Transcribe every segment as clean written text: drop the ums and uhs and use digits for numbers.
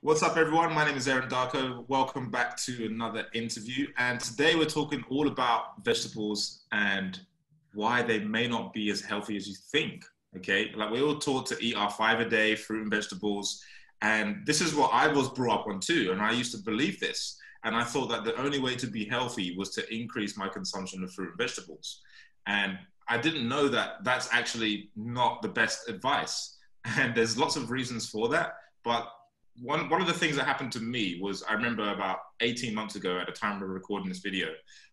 What's up, everyone? My name is Darko. Welcome back to another interview. And today we're talking all about vegetables and why they may not be as healthy as you think. Okay, like we're all taught to eat our 5 a day fruit and vegetables. And this is what I was brought up on too. And I used to believe this. And I thought that the only way to be healthy was to increase my consumption of fruit and vegetables. And I didn't know that that's actually not the best advice. And there's lots of reasons for that. But one of the things that happened to me was, I remember about 18 months ago at the time of recording this video,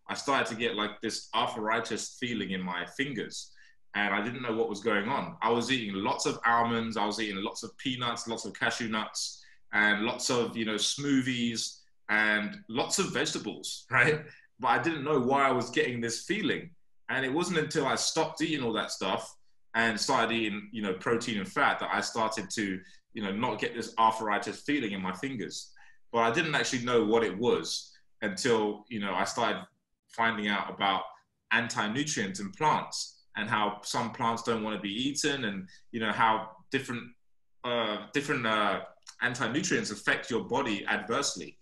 I started to get like this arthritis feeling in my fingers. And I didn't know what was going on. I was eating lots of almonds, I was eating lots of peanuts, lots of cashew nuts, and lots of, smoothies and lots of vegetables, right? But I didn't know why I was getting this feeling. And it wasn't until I stopped eating all that stuff and started eating, protein and fat that I started to, not get this arthritis feeling in my fingers. But I didn't actually know what it was until, I started finding out about anti-nutrients in plants and how some plants don't want to be eaten, and, how different anti-nutrients affect your body adversely.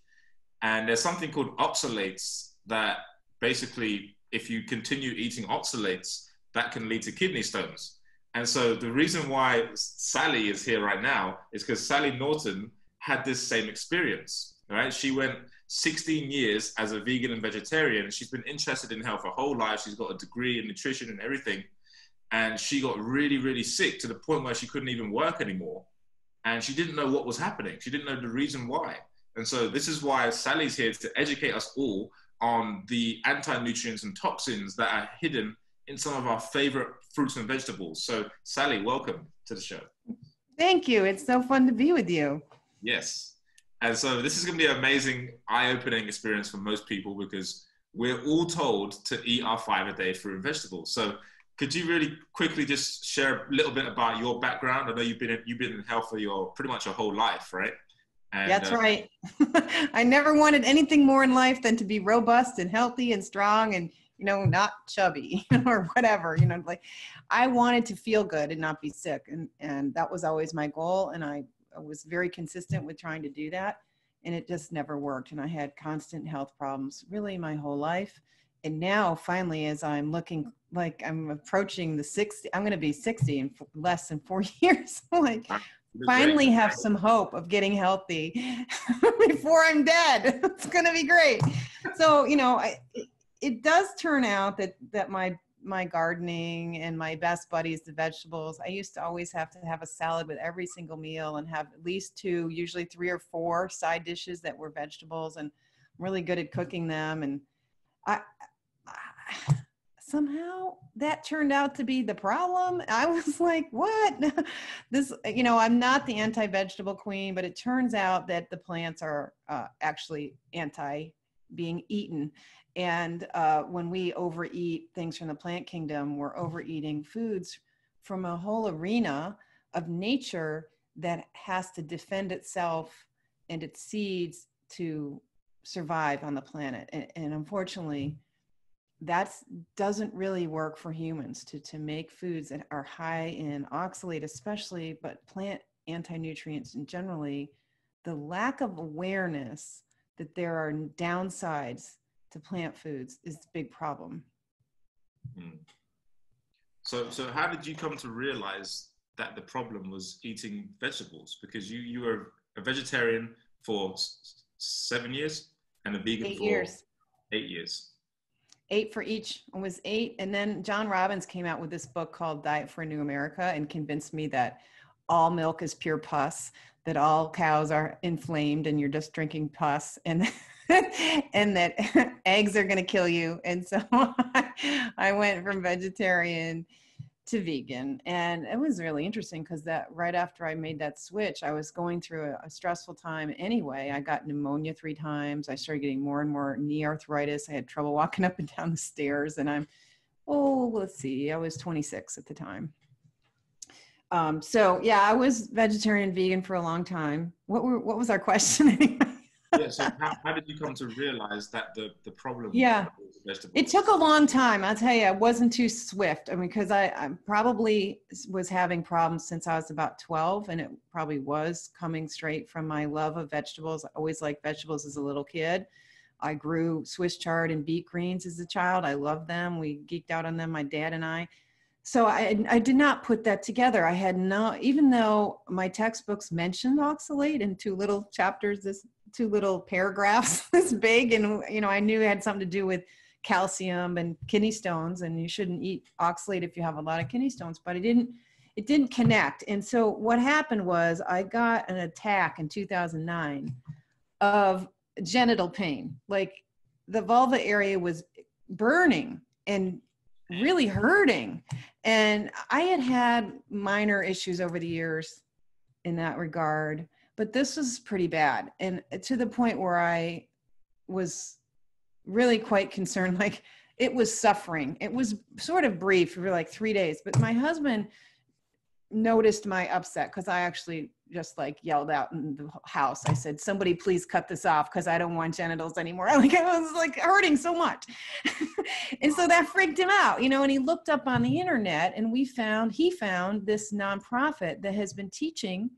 And there's something called oxalates that basically, if you continue eating oxalates, that can lead to kidney stones. And so the reason why Sally is here right now is because Sally Norton had this same experience, right? She went 16 years as a vegan and vegetarian, and she's been interested in health her whole life. She's got a degree in nutrition and everything. And she got really, really sick to the point where she couldn't even work anymore. And she didn't know what was happening. She didn't know the reason why. And so this is why Sally's here to educate us all on the anti-nutrients and toxins that are hidden in some of our favorite fruits and vegetables. So Sally, welcome to the show. Thank you. It's so fun to be with you. Yes. And so this is going to be an amazing, eye-opening experience for most people because we're all told to eat our 5 a day fruit and vegetables. So could you really quickly just share a little bit about your background? I know you've been in health for pretty much your whole life, right? And, that's right. I never wanted anything more in life than to be robust and healthy and strong and, not chubby or whatever, like I wanted to feel good and not be sick. And that was always my goal. And I was very consistent with trying to do that. And it just never worked. And I had constant health problems really my whole life. And now finally, as I'm looking like I'm approaching the 60, I'm going to be 60 in less than 4 years. Like finally have some hope of getting healthy before I'm dead. It's going to be great. So, it does turn out that my gardening and my best buddies, the vegetables, I used to always have to have a salad with every single meal and have at least 2, usually 3 or 4 side dishes that were vegetables, and I'm really good at cooking them. And I somehow that turned out to be the problem. I was like, what? This, I'm not the anti-vegetable queen, but it turns out that the plants are actually anti being eaten. And when we overeat things from the plant kingdom, we're overeating foods from a whole arena of nature that has to defend itself and its seeds to survive on the planet. And unfortunately, that doesn't really work for humans to make foods that are high in oxalate especially, but plant anti-nutrients and generally. The lack of awareness that there are downsides to plant foods is the big problem. So how did you come to realize that the problem was eating vegetables? Because you were a vegetarian for 7 years and a vegan 8 for years. 8 years. 8 for each. It was 8. And then John Robbins came out with this book called Diet for a New America and convinced me that all milk is pure pus, that all cows are inflamed and you're just drinking pus, and and that eggs are going to kill you. And so I went from vegetarian to vegan. And it was really interesting because that right after I made that switch, I was going through a stressful time anyway. I got pneumonia 3 times. I started getting more and more knee arthritis. I had trouble walking up and down the stairs. And I was 26 at the time. So yeah, I was vegetarian, vegan for a long time. What was our question anyway? Yeah, so how did you come to realize that the problem Yeah. was vegetables? It took a long time. I'll tell you, I wasn't too swift. I mean, because I probably was having problems since I was about 12, and it probably was coming straight from my love of vegetables. I always liked vegetables as a little kid. I grew Swiss chard and beet greens as a child. I loved them. We geeked out on them, my dad and I. So I did not put that together. I had no, even though my textbooks mentioned oxalate in two little chapters, this two little paragraphs this big, and you know, I knew it had something to do with calcium and kidney stones, and you shouldn't eat oxalate if you have a lot of kidney stones, but it didn't connect. And so what happened was I got an attack in 2009 of genital pain. Like the vulva area was burning and really hurting. And I had minor issues over the years in that regard, but this was pretty bad. And to the point where I was really quite concerned, like it was suffering. It was sort of brief for like 3 days, but my husband noticed my upset because I actually just like yelled out in the house. I said, somebody please cut this off because I don't want genitals anymore. Like I was like hurting so much. And so that freaked him out, you know, and he looked up on the internet and he found this nonprofit that has been teaching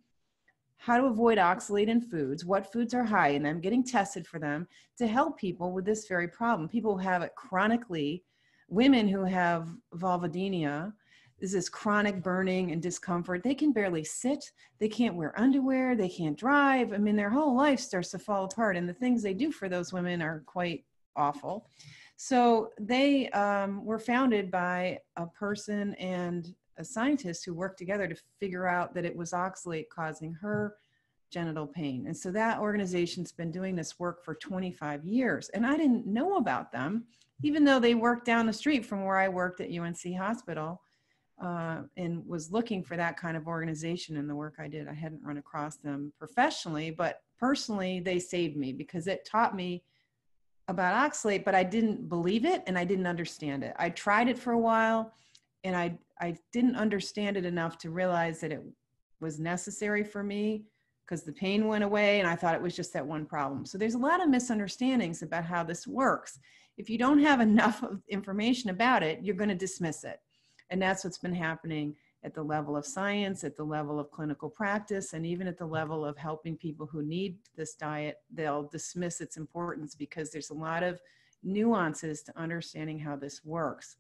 how to avoid oxalate in foods, what foods are high in them, getting tested for them to help people with this very problem. People who have it chronically, women who have vulvodynia, is this chronic burning and discomfort. They can barely sit. They can't wear underwear. They can't drive. I mean, their whole life starts to fall apart. And the things they do for those women are quite awful. So they were founded by a person and a scientist who worked together to figure out that it was oxalate causing her genital pain. And so that organization's been doing this work for 25 years. And I didn't know about them, even though they worked down the street from where I worked at UNC Hospital. And was looking for that kind of organization in the work I did. I hadn't run across them professionally, but personally, they saved me because it taught me about oxalate, but I didn't believe it and I didn't understand it. I tried it for a while and I didn't understand it enough to realize that it was necessary for me because the pain went away and I thought it was just that one problem. So there's a lot of misunderstandings about how this works. If you don't have enough of information about it, you're going to dismiss it. And that's what's been happening at the level of science, at the level of clinical practice, and even at the level of helping people who need this diet. They'll dismiss its importance because there's a lot of nuances to understanding how this works.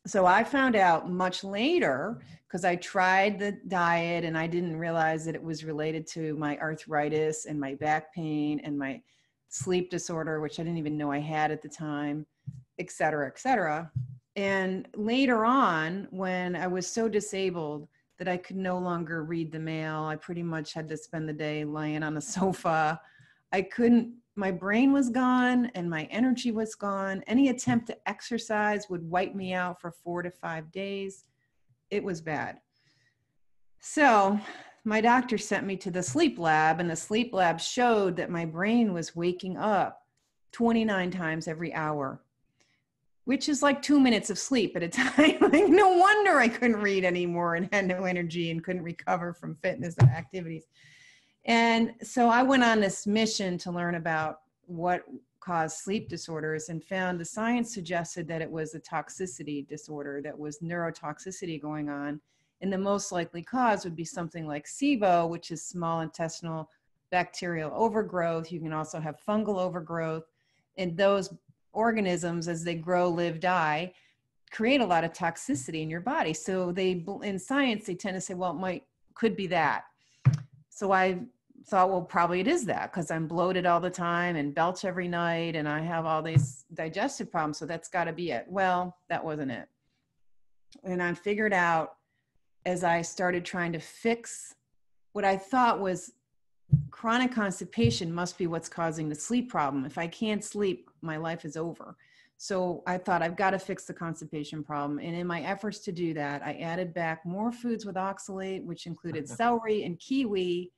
So I found out much later because I tried the diet and I didn't realize that it was related to my arthritis and my back pain and my sleep disorder, which I didn't even know I had at the time, et cetera, et cetera. And later on, when I was so disabled that I could no longer read the mail, I pretty much had to spend the day laying on the sofa. My brain was gone and my energy was gone. Any attempt to exercise would wipe me out for 4 to 5 days. It was bad. So my doctor sent me to the sleep lab, and the sleep lab showed that my brain was waking up 29 times every hour, which is like 2 minutes of sleep at a time. Like, no wonder I couldn't read anymore and had no energy and couldn't recover from fitness activities. And so I went on this mission to learn about what caused sleep disorders and found the science suggested that it was a toxicity disorder, that was neurotoxicity going on. And the most likely cause would be something like SIBO, which is small intestinal bacterial overgrowth. You can also have fungal overgrowth. And those organisms, as they grow, live, die, create a lot of toxicity in your body. So in science, they tend to say, well, could be that. So I thought, well, probably it is that because I'm bloated all the time and belch every night and I have all these digestive problems. So that's got to be it. Well, that wasn't it. And I figured out as I started trying to fix what I thought was chronic constipation must be what's causing the sleep problem. If I can't sleep, my life is over. So I thought I've got to fix the constipation problem. And in my efforts to do that, I added back more foods with oxalate, which included celery and kiwi.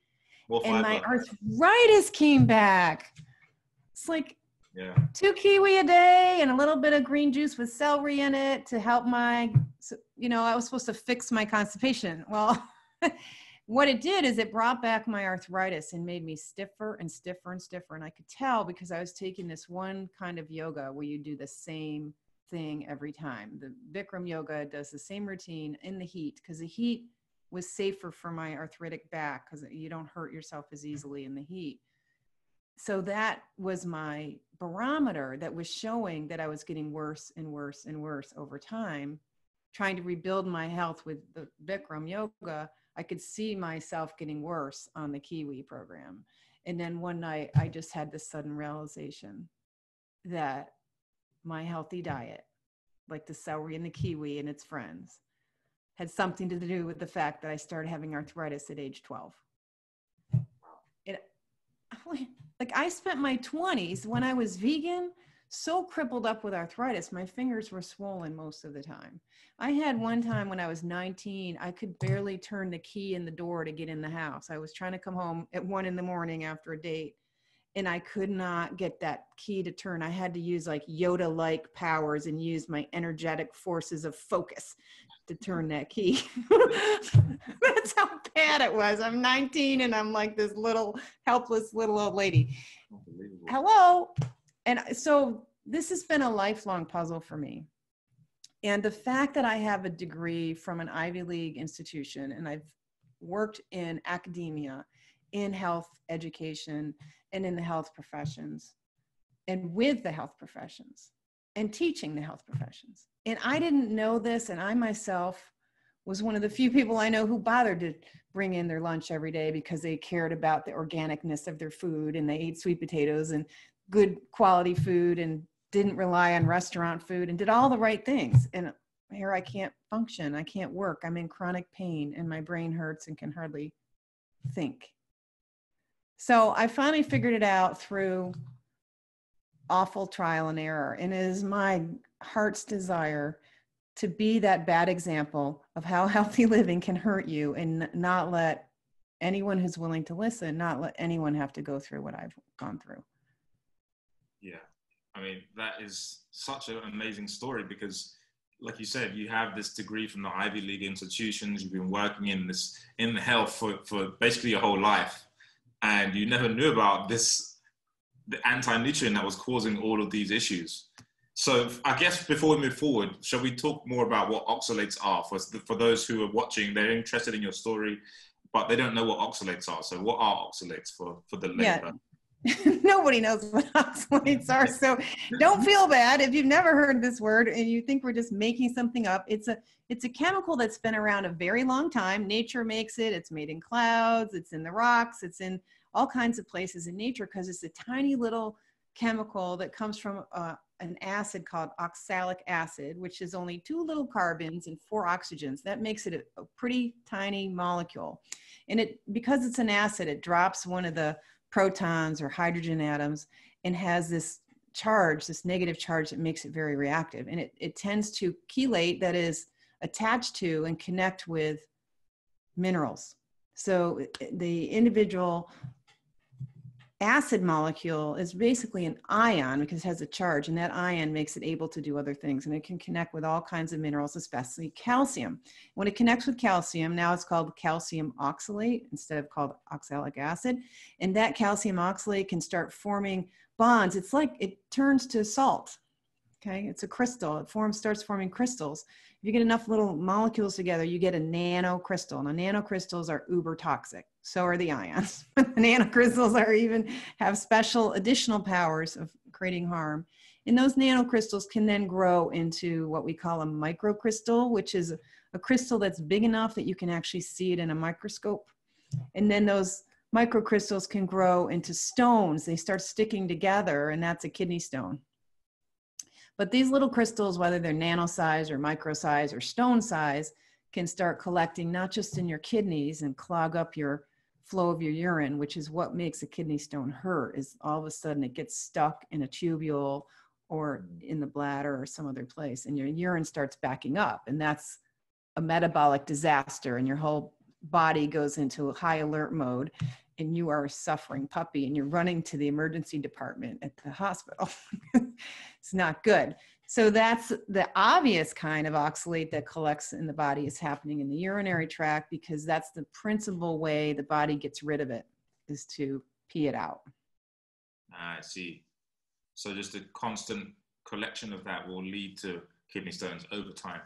And my arthritis came back. It's like 2 kiwi a day and a little bit of green juice with celery in it to help I was supposed to fix my constipation. Well, what it did is it brought back my arthritis and made me stiffer and stiffer and stiffer. And I could tell because I was taking this one kind of yoga where you do the same thing every time. The Bikram yoga does the same routine in the heat because the heat was safer for my arthritic back because you don't hurt yourself as easily in the heat. So that was my barometer that was showing that I was getting worse and worse and worse over time. Trying to rebuild my health with the Bikram yoga, I could see myself getting worse on the Kiwi program. And then one night I just had this sudden realization that my healthy diet, like the celery and the kiwi and its friends, had something to do with the fact that I started having arthritis at age 12. Like I spent my 20s when I was vegan, so crippled up with arthritis, my fingers were swollen most of the time. I had one time when I was 19, I could barely turn the key in the door to get in the house. I was trying to come home at 1 a.m. after a date, and I could not get that key to turn. I had to use like Yoda-like powers and use my energetic forces of focus to turn that key. That's how bad it was. I'm 19 and I'm like this little helpless little old lady. Hello. And so this has been a lifelong puzzle for me. And the fact that I have a degree from an Ivy League institution and I've worked in academia, in health education, and in the health professions, and with the health professions, and teaching the health professions. And I didn't know this, and I myself was one of the few people I know who bothered to bring in their lunch every day because they cared about the organicness of their food, and they ate sweet potatoes and good quality food and didn't rely on restaurant food and did all the right things. And here I can't function. I can't work. I'm in chronic pain and my brain hurts and can hardly think. So I finally figured it out through awful trial and error. And it is my heart's desire to be that bad example of how healthy living can hurt you and not let anyone who's willing to listen, not let anyone have to go through what I've gone through. Yeah, I mean, that is such an amazing story because, like you said, you have this degree from the Ivy League institutions. You've been working in health for basically your whole life, and you never knew about the anti-nutrient that was causing all of these issues. So I guess before we move forward, shall we talk more about what oxalates are for those who are watching? They're interested in your story, but they don't know what oxalates are. So what are oxalates for the layperson? Yeah. Nobody knows what oxalates are, so don't feel bad if you've never heard this word and you think we're just making something up. It's a chemical that's been around a very long time. Nature makes it. It's made in clouds. It's in the rocks. It's in all kinds of places in nature because it's a tiny little chemical that comes from an acid called oxalic acid, which is only 2 little carbons and 4 oxygens. That makes it a pretty tiny molecule. And because it's an acid, it drops one of the protons or hydrogen atoms and has this charge, this negative charge that makes it very reactive. And it tends to chelate, that is attached to and connect with minerals. So the individual acid molecule is basically an ion because it has a charge, and that ion makes it able to do other things. And it can connect with all kinds of minerals, especially calcium. When it connects with calcium, now it's called calcium oxalate instead of called oxalic acid. And that calcium oxalate can start forming bonds. It's like it turns to salt. Okay, it's a crystal. It starts forming crystals. If you get enough little molecules together, you get a nanocrystal. Now, nanocrystals are uber toxic. So are the ions. Nanocrystals have special additional powers of creating harm. And those nanocrystals can then grow into what we call a microcrystal, which is a crystal that's big enough that you can actually see it in a microscope. And then those microcrystals can grow into stones. They start sticking together, and that's a kidney stone. But these little crystals, whether they're nano size or micro size or stone size, can start collecting not just in your kidneys and clog up your flow of your urine, which is what makes a kidney stone hurt, is all of a sudden it gets stuck in a tubule or in the bladder or some other place, and your urine starts backing up. And that's a metabolic disaster, and your whole body goes into high alert mode, and you are a suffering puppy, and you're running to the emergency department at the hospital. It's not good. So that's the obvious kind of oxalate that collects in the body is happening in the urinary tract, because that's the principal way the body gets rid of it, is to pee it out. I see. So just a constant collection of that will lead to kidney stones over time.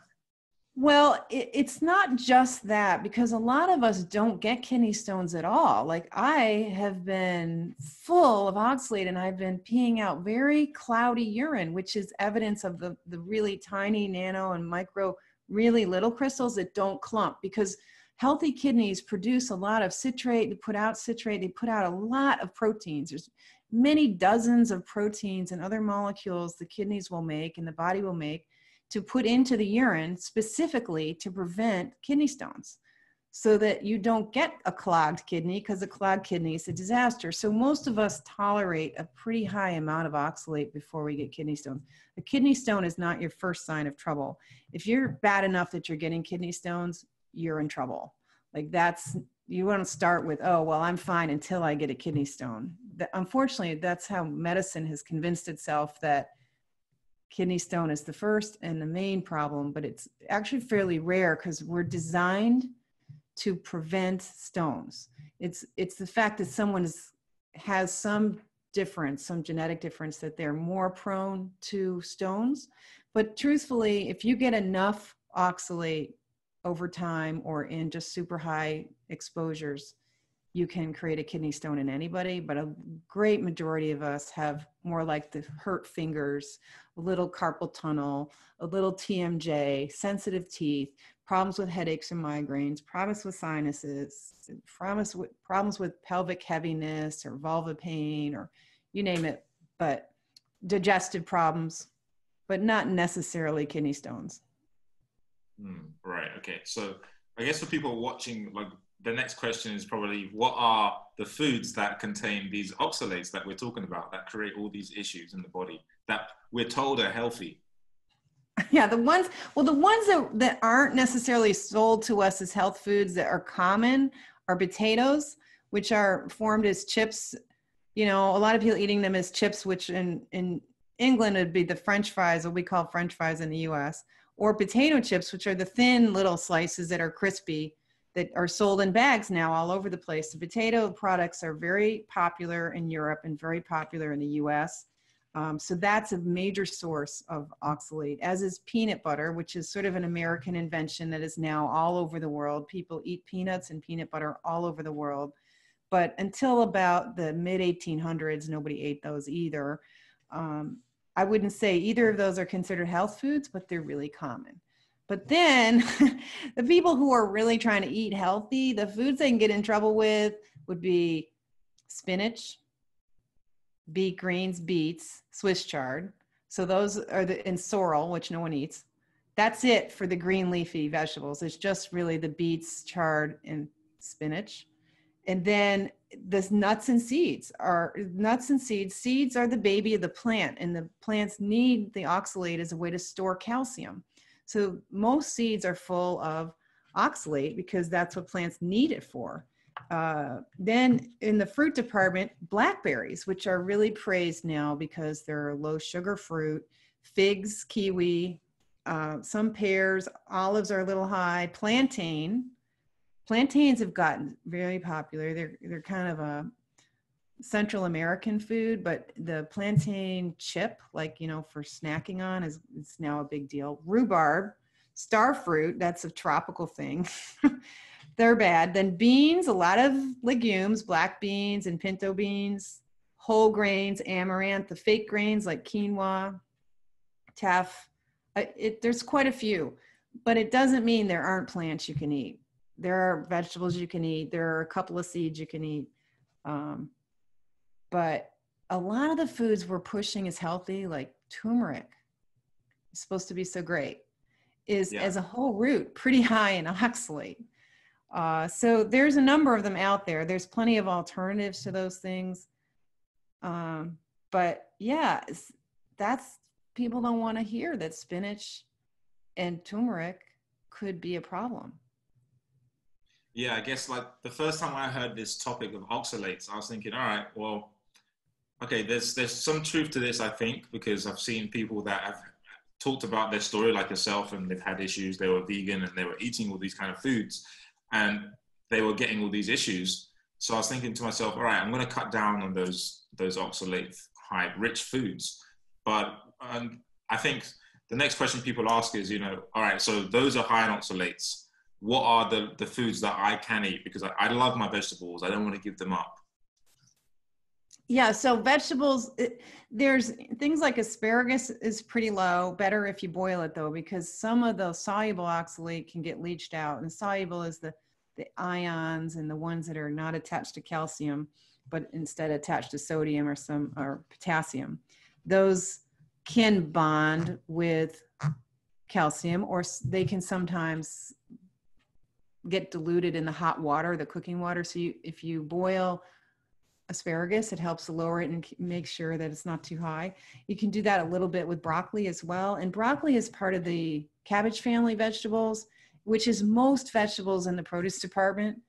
Well, it's not just that, because a lot of us don't get kidney stones at all. Like, I have been full of oxalate and I've been peeing out very cloudy urine, which is evidence of the really tiny nano and micro, really little crystals that don't clump, because healthy kidneys produce a lot of citrate. They put out citrate. They put out a lot of proteins. There's many dozens of proteins and other molecules the kidneys will make and the body will make to put into the urine specifically to prevent kidney stones, so that you don't get a clogged kidney, because a clogged kidney is a disaster. So most of us tolerate a pretty high amount of oxalate before we get kidney stones. A kidney stone is not your first sign of trouble. If you're bad enough that you're getting kidney stones, you're in trouble. Like, you want to start with, oh, well, I'm fine until I get a kidney stone. Unfortunately, that's how medicine has convinced itself that kidney stone is the first and the main problem, but it's actually fairly rare, because we're designed to prevent stones. It's the fact that someone has some difference, some genetic difference, that they're more prone to stones. But truthfully, if you get enough oxalate over time or in just super high exposures, you can create a kidney stone in anybody, but a great majority of us have more like the hurt fingers, a little carpal tunnel, a little TMJ, sensitive teeth, problems with headaches and migraines, problems with sinuses, problems with pelvic heaviness or vulva pain, or you name it, but digestive problems, but not necessarily kidney stones. Right. Okay. So I guess for people watching, like, the next question is probably, what are the foods that contain these oxalates that we're talking about that create all these issues in the body that we're told are healthy? Yeah, the ones that aren't necessarily sold to us as health foods that are common are potatoes, which are formed as chips. You know, a lot of people eating them as chips, which in England would be the French fries, what we call French fries in the US, or potato chips, which are the thin little slices that are crispy, that are sold in bags now all over the place. The potato products are very popular in Europe and very popular in the US. So that's a major source of oxalate, as is peanut butter, which is sort of an American invention that is now all over the world. People eat peanuts and peanut butter all over the world. But until about the mid-1800s, nobody ate those either. I wouldn't say either of those are considered health foods, but they're really common. But then the people who are really trying to eat healthy, the foods they can get in trouble with would be spinach, beet greens, beets, Swiss chard. So those are and sorrel, which no one eats. That's it for the green leafy vegetables. It's just really the beets, chard, and spinach. And then the nuts and seeds. Seeds are the baby of the plant, and the plants need the oxalate as a way to store calcium. So most seeds are full of oxalate because that's what plants need it for. Then in the fruit department, blackberries, which are really praised now because they're low sugar fruit, figs, kiwi, some pears, olives are a little high, plantains have gotten very popular. They're kind of a Central American food, but the plantain chip, like, you know, for snacking on is now a big deal. Rhubarb, star fruit, that's a tropical thing. They're bad. Then beans, a lot of legumes, black beans and pinto beans, whole grains, amaranth, the fake grains like quinoa, teff. There's quite a few, but it doesn't mean there aren't plants you can eat. There are vegetables you can eat. There are a couple of seeds you can eat. But a lot of the foods we're pushing as healthy, like turmeric, is supposed to be so great, is as a whole root pretty high in oxalate. So there's a number of them out there. There's plenty of alternatives to those things. But yeah, people don't want to hear that spinach and turmeric could be a problem. Yeah, I guess like the first time I heard this topic of oxalates, I was thinking, all right, well, okay, there's some truth to this, I think, because I've seen people that have talked about their story like yourself, and they've had issues. They were vegan and they were eating all these kind of foods, and they were getting all these issues. So I was thinking to myself, all right, I'm going to cut down on those oxalate high rich foods. But I think the next question people ask is, all right, so those are high in oxalates. What are the foods that I can eat? Because I love my vegetables. I don't want to give them up. Yeah, so vegetables, there's things like asparagus is pretty low. Better if you boil it though, because some of the soluble oxalate can get leached out. And soluble is the ions and the ones that are not attached to calcium, but instead attached to sodium or potassium. Those can bond with calcium, or they can sometimes get diluted in the hot water, the cooking water. So if you boil asparagus, it helps to lower it and make sure that it's not too high. You can do that a little bit with broccoli as well. And broccoli is part of the cabbage family vegetables, which is most vegetables in the produce department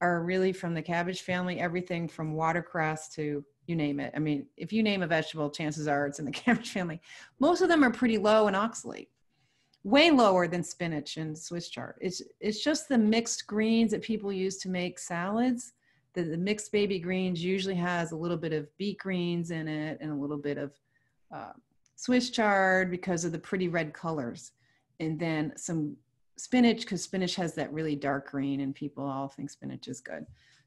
are really from the cabbage family, everything from watercress to you name it. I mean, if you name a vegetable, chances are it's in the cabbage family. Most of them are pretty low in oxalate, way lower than spinach and Swiss chard. It's just the mixed greens that people use to make salads. The mixed baby greens usually has a little bit of beet greens in it and a little bit of Swiss chard because of the pretty red colors. And then some spinach, because spinach has that really dark green and people all think spinach is good.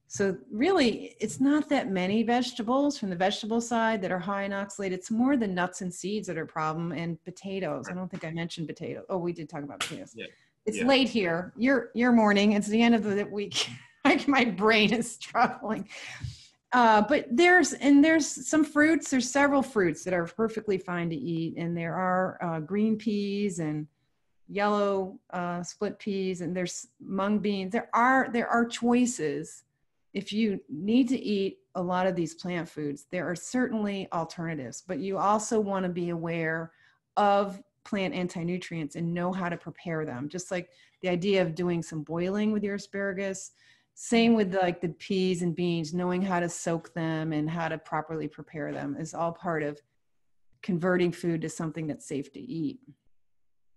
So really, it's not that many vegetables from the vegetable side that are high in oxalate. It's more the nuts and seeds that are a problem, and potatoes. I don't think I mentioned potatoes. Oh, we did talk about potatoes. Yeah. It's late here. Your morning. It's the end of the week. My brain is struggling. But there's some fruits. There's several fruits that are perfectly fine to eat, and there are green peas and yellow split peas, and there's mung beans. There are choices. If you need to eat a lot of these plant foods, there are certainly alternatives, but you also want to be aware of plant anti-nutrients and know how to prepare them. Just like the idea of doing some boiling with your asparagus, same with like the peas and beans, knowing how to soak them and how to properly prepare them is all part of converting food to something that's safe to eat.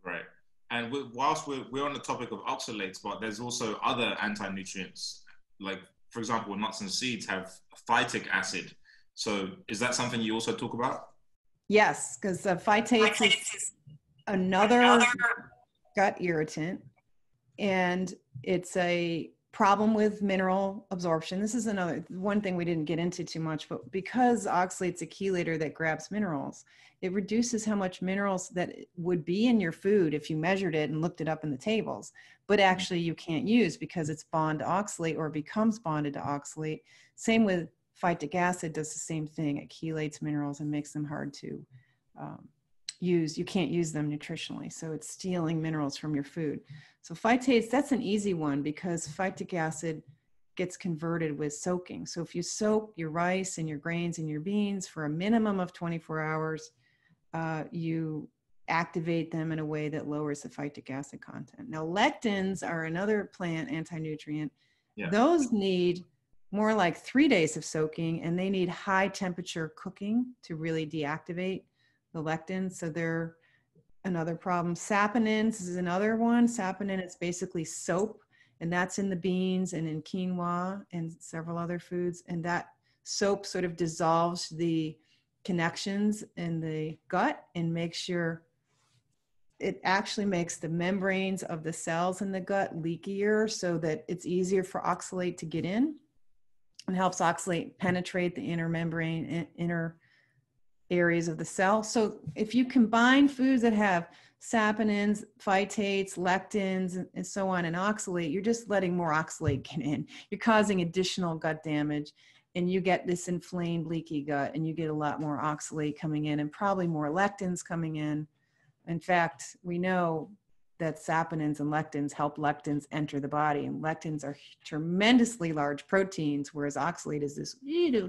Right. And whilst we're on the topic of oxalates, but there's also other anti-nutrients, like, for example, nuts and seeds have phytic acid. So is that something you also talk about? Yes, because phytates is another gut irritant, and it's a problem with mineral absorption. This is another one thing we didn't get into too much, but because oxalate's a chelator that grabs minerals, it reduces how much minerals that would be in your food if you measured it and looked it up in the tables, but actually you can't use because it's bond to oxalate or becomes bonded to oxalate. Same with phytic acid, does the same thing. It chelates minerals and makes them hard to use. You can't use them nutritionally. So it's stealing minerals from your food. So phytates, that's an easy one because phytic acid gets converted with soaking. So if you soak your rice and your grains and your beans for a minimum of 24 hours, you activate them in a way that lowers the phytic acid content. Now, lectins are another plant anti-nutrient. Yeah. Those need more like 3 days of soaking, and they need high temperature cooking to really deactivate the lectins. So they're another problem. Saponins is another one. Saponin is basically soap, and that's in the beans and in quinoa and several other foods. And that soap sort of dissolves the connections in the gut and makes sure it actually makes the membranes of the cells in the gut leakier so that it's easier for oxalate to get in, and helps oxalate penetrate the inner membrane, inner areas of the cell. So if you combine foods that have saponins, phytates, lectins, and so on, and oxalate, you're just letting more oxalate get in. You're causing additional gut damage, and you get this inflamed, leaky gut, and you get a lot more oxalate coming in and probably more lectins coming in. In fact, we know that saponins and lectins help lectins enter the body, and lectins are tremendously large proteins, whereas oxalate is this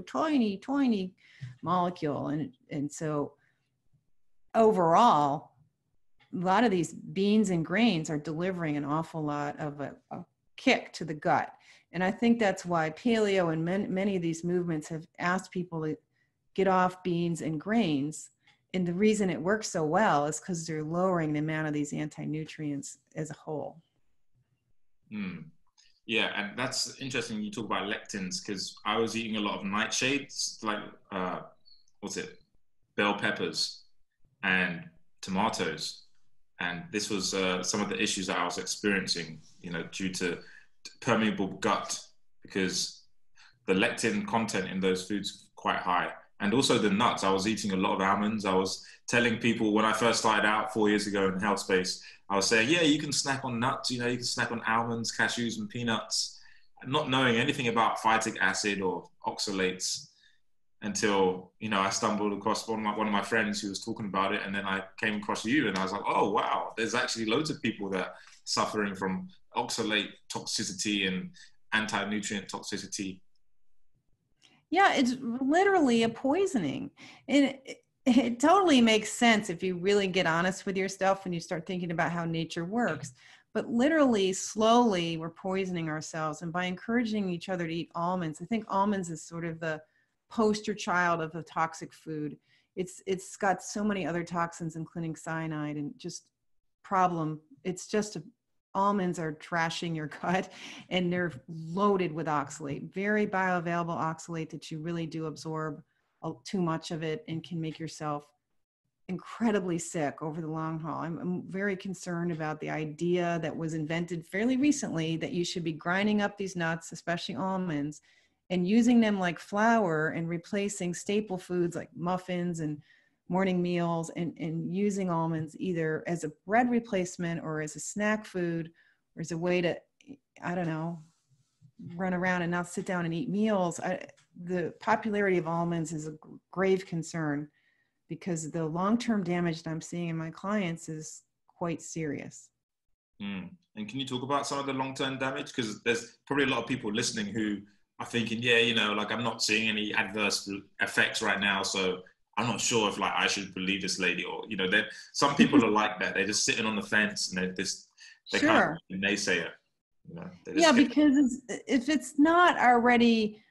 tiny, tiny molecule. And so overall, a lot of these beans and grains are delivering an awful lot of a kick to the gut. And I think that's why paleo and many of these movements have asked people to get off beans and grains And the reason it works so well is because they're lowering the amount of these anti-nutrients as a whole. Mm. Yeah, and that's interesting. You talk about lectins because I was eating a lot of nightshades, like what's it, bell peppers and tomatoes, and this was some of the issues that I was experiencing, due to permeable gut, because the lectin content in those foods quite high. And also the nuts. I was eating a lot of almonds. I was telling people when I first started out 4 years ago in the health space, I was saying, yeah, you can snack on nuts, you can snack on almonds, cashews, and peanuts, not knowing anything about phytic acid or oxalates until, I stumbled across one of my friends who was talking about it. And then I came across you and I was like, oh, wow, there's actually loads of people that are suffering from oxalate toxicity and anti-nutrient toxicity. Yeah, it's literally a poisoning. And it totally makes sense if you really get honest with yourself when you start thinking about how nature works. But literally, slowly, we're poisoning ourselves. And by encouraging each other to eat almonds, I think almonds is sort of the poster child of a toxic food. It's got so many other toxins, including cyanide, and just problem. It's just almonds are trashing your gut, and they're loaded with oxalate, very bioavailable oxalate that you really do absorb too much of it and can make yourself incredibly sick over the long haul. I'm very concerned about the idea that was invented fairly recently that you should be grinding up these nuts, especially almonds, and using them like flour and replacing staple foods like muffins and morning meals, and using almonds either as a bread replacement or as a snack food or as a way to, I don't know, run around and not sit down and eat meals. The popularity of almonds is a grave concern because the long-term damage that I'm seeing in my clients is quite serious. And can you talk about some of the long-term damage? Because there's probably a lot of people listening who are thinking, yeah, like I'm not seeing any adverse effects right now, so I'm not sure if like I should believe this lady, or some people are like that. They're just sitting on the fence and they Sure. kind of naysayer. Yeah, because if it's not already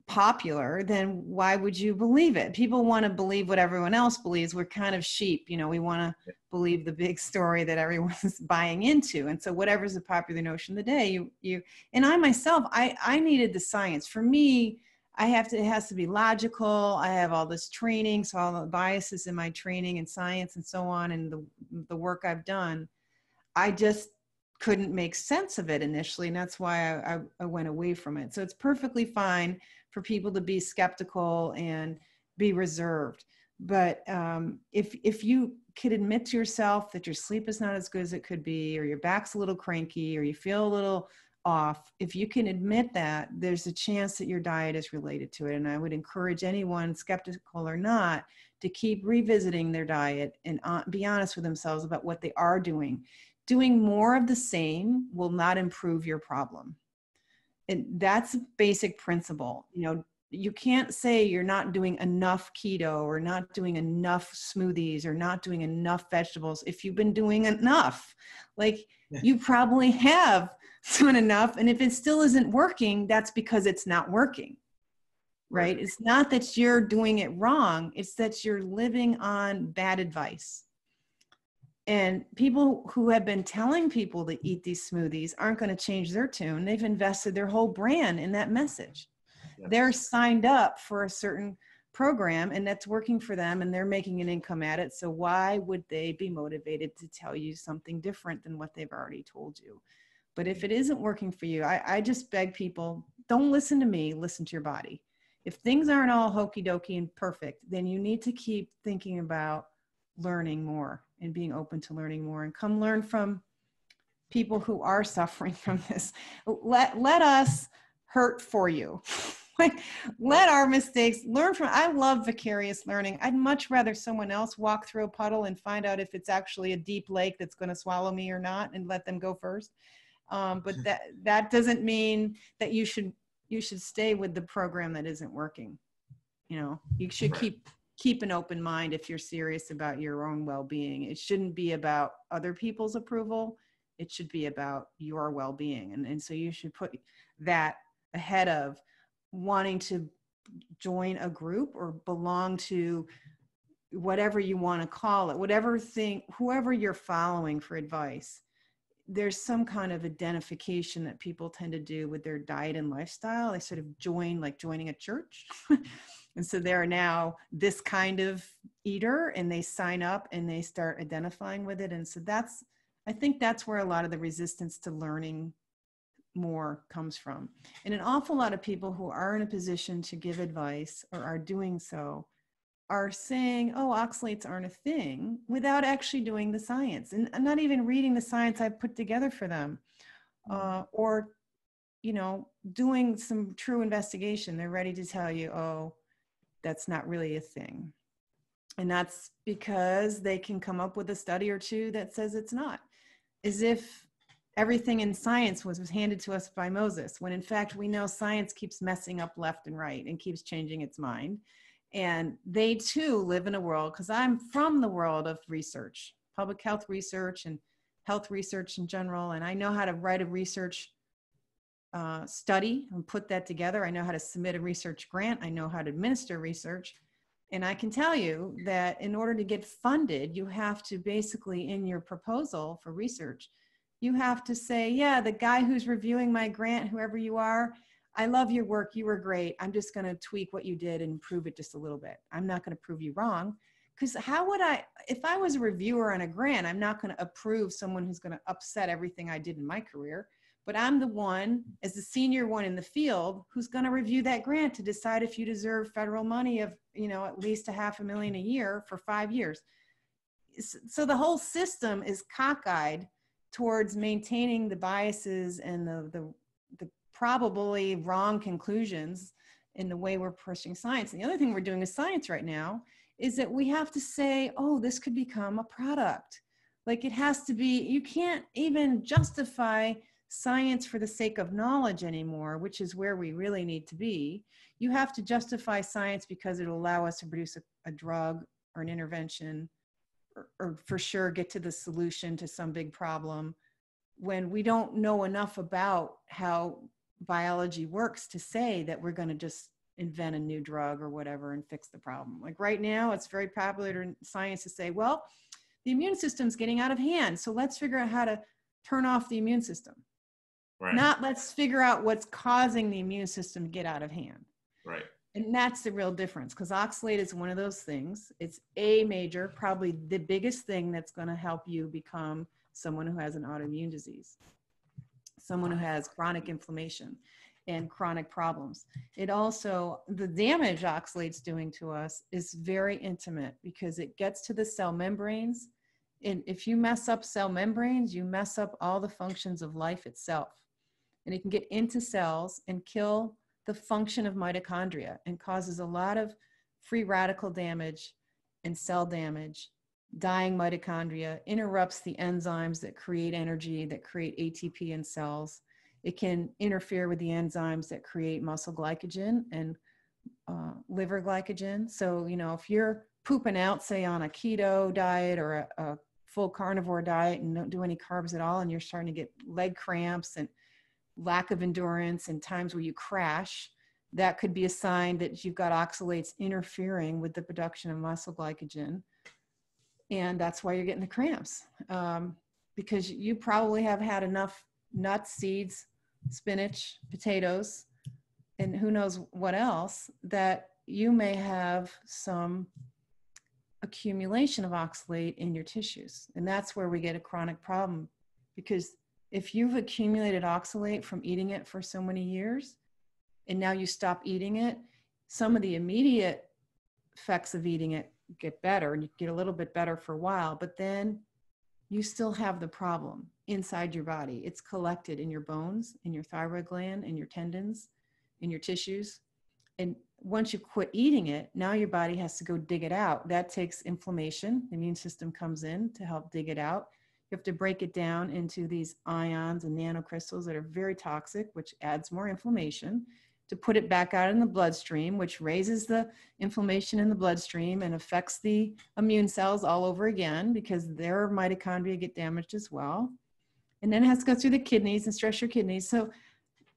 popular, then why would you believe it? People want to believe what everyone else believes. We're kind of sheep, we want to believe the big story that everyone's buying into. And so whatever's the popular notion of the day, you and I myself, I needed the science. For me, it has to be logical. I have all this training, so all the biases in my training and science and so on, and the work I've done, I just couldn't make sense of it initially. And that's why I went away from it. So it's perfectly fine for people to be skeptical and be reserved. But if you could admit to yourself that your sleep is not as good as it could be, or your back's a little cranky, or you feel a little off, if you can admit that, there's a chance that your diet is related to it. And I would encourage anyone, skeptical or not, to keep revisiting their diet and be honest with themselves about what they are doing. Doing more of the same will not improve your problem. And that's a basic principle. You can't say you're not doing enough keto or not doing enough smoothies or not doing enough vegetables if you've been doing enough. You probably have done enough. And if it still isn't working, that's because it's not working, right? It's not that you're doing it wrong. It's that you're living on bad advice. And people who have been telling people to eat these smoothies aren't going to change their tune. They've invested their whole brand in that message. Yes. They're signed up for a certain program and that's working for them and they're making an income at it. So why would they be motivated to tell you something different than what they've already told you? But if it isn't working for you, I just beg people, don't listen to me, listen to your body. If things aren't all hokey dokey and perfect, then you need to keep thinking about learning more and being open to learning more, and come learn from people who are suffering from this. Let us hurt for you. Let our mistakes learn from. I love vicarious learning. I'd much rather someone else walk through a puddle and find out if it's actually a deep lake that's going to swallow me or not, and let them go first. But that doesn't mean that you should stay with the program that isn't working. You should keep an open mind if you're serious about your own well-being. It shouldn't be about other people's approval. It should be about your well-being. And so you should put that ahead of wanting to join a group or belong to whatever you want to call it, whoever you're following for advice, there's some kind of identification that people tend to do with their diet and lifestyle. They sort of join, like joining a church. And so they're now this kind of eater, and they sign up and they start identifying with it. And so I think that's where a lot of the resistance to learning more comes from. And an awful lot of people who are in a position to give advice or are doing so are saying, oh, oxalates aren't a thing, without actually doing the science and not even reading the science I've put together for them, or, doing some true investigation. They're ready to tell you, oh, that's not really a thing. And that's because they can come up with a study or two that says it's not, as if everything in science was handed to us by Moses, when in fact we know science keeps messing up left and right and keeps changing its mind. And they too live in a world, because I'm from the world of research, public health research and health research in general. And I know how to write a research study and put that together. I know how to submit a research grant. I know how to administer research. And I can tell you that in order to get funded, you have to basically, in your proposal for research, you have to say, yeah, the guy who's reviewing my grant, whoever you are, I love your work. You were great. I'm just going to tweak what you did and improve it just a little bit. I'm not going to prove you wrong. Because how would if I was a reviewer on a grant, I'm not going to approve someone who's going to upset everything I did in my career. But I'm the one, as the senior one in the field, who's going to review that grant to decide if you deserve federal money of, at least $500,000 a year for 5 years. So the whole system is cockeyed towards maintaining the biases and the probably wrong conclusions in the way we're pushing science. And the other thing we're doing with science right now is that we have to say, oh, this could become a product. Like it has to be, you can't even justify science for the sake of knowledge anymore, which is where we really need to be. You have to justify science because it'll allow us to produce a drug or an intervention, or for sure get to the solution to some big problem, when we don't know enough about how biology works to say that we're going to just invent a new drug or whatever and fix the problem. Like right now, it's very popular in science to say, well, the immune system's getting out of hand, so let's figure out how to turn off the immune system. Right. Not let's figure out what's causing the immune system to get out of hand. Right. And that's the real difference, because oxalate is one of those things. It's a major, probably the biggest thing that's going to help you become someone who has an autoimmune disease, someone who has chronic inflammation and chronic problems. It also, the damage oxalate's doing to us is very intimate, because it gets to the cell membranes. And if you mess up cell membranes, you mess up all the functions of life itself. And it can get into cells and kill the function of mitochondria and causes a lot of free radical damage and cell damage. Dying mitochondria interrupts the enzymes that create energy, that create ATP in cells. It can interfere with the enzymes that create muscle glycogen and liver glycogen. So, if you're pooping out, say on a keto diet or a full carnivore diet and don't do any carbs at all, and you're starting to get leg cramps and lack of endurance and times where you crash, that could be a sign that you've got oxalates interfering with the production of muscle glycogen. And that's why you're getting the cramps, because you probably have had enough nuts, seeds, spinach, potatoes, and who knows what else, that you may have some accumulation of oxalate in your tissues. And that's where we get a chronic problem, because if you've accumulated oxalate from eating it for so many years, and now you stop eating it, some of the immediate effects of eating it get better, and you get a little bit better for a while, but then you still have the problem inside your body. It's collected in your bones, in your thyroid gland, in your tendons, in your tissues. And once you quit eating it, now your body has to go dig it out. That takes inflammation. The immune system comes in to help dig it out. You have to break it down into these ions and nanocrystals that are very toxic, which adds more inflammation, to put it back out in the bloodstream, which raises the inflammation in the bloodstream and affects the immune cells all over again, because their mitochondria get damaged as well. And then it has to go through the kidneys and stress your kidneys. So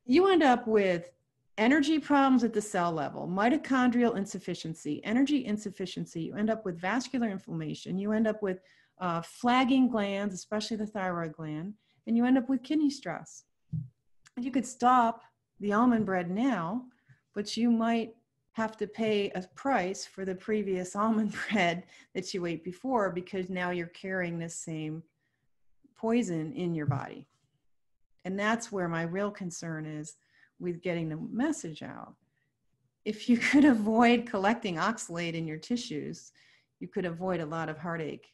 you end up with energy problems at the cell level, mitochondrial insufficiency, energy insufficiency, you end up with vascular inflammation, you end up with flagging glands, especially the thyroid gland, and you end up with kidney stress. You could stop the almond bread now, but you might have to pay a price for the previous almond bread that you ate before, because now you're carrying this same poison in your body. And that's where my real concern is with getting the message out. If you could avoid collecting oxalate in your tissues, you could avoid a lot of heartache.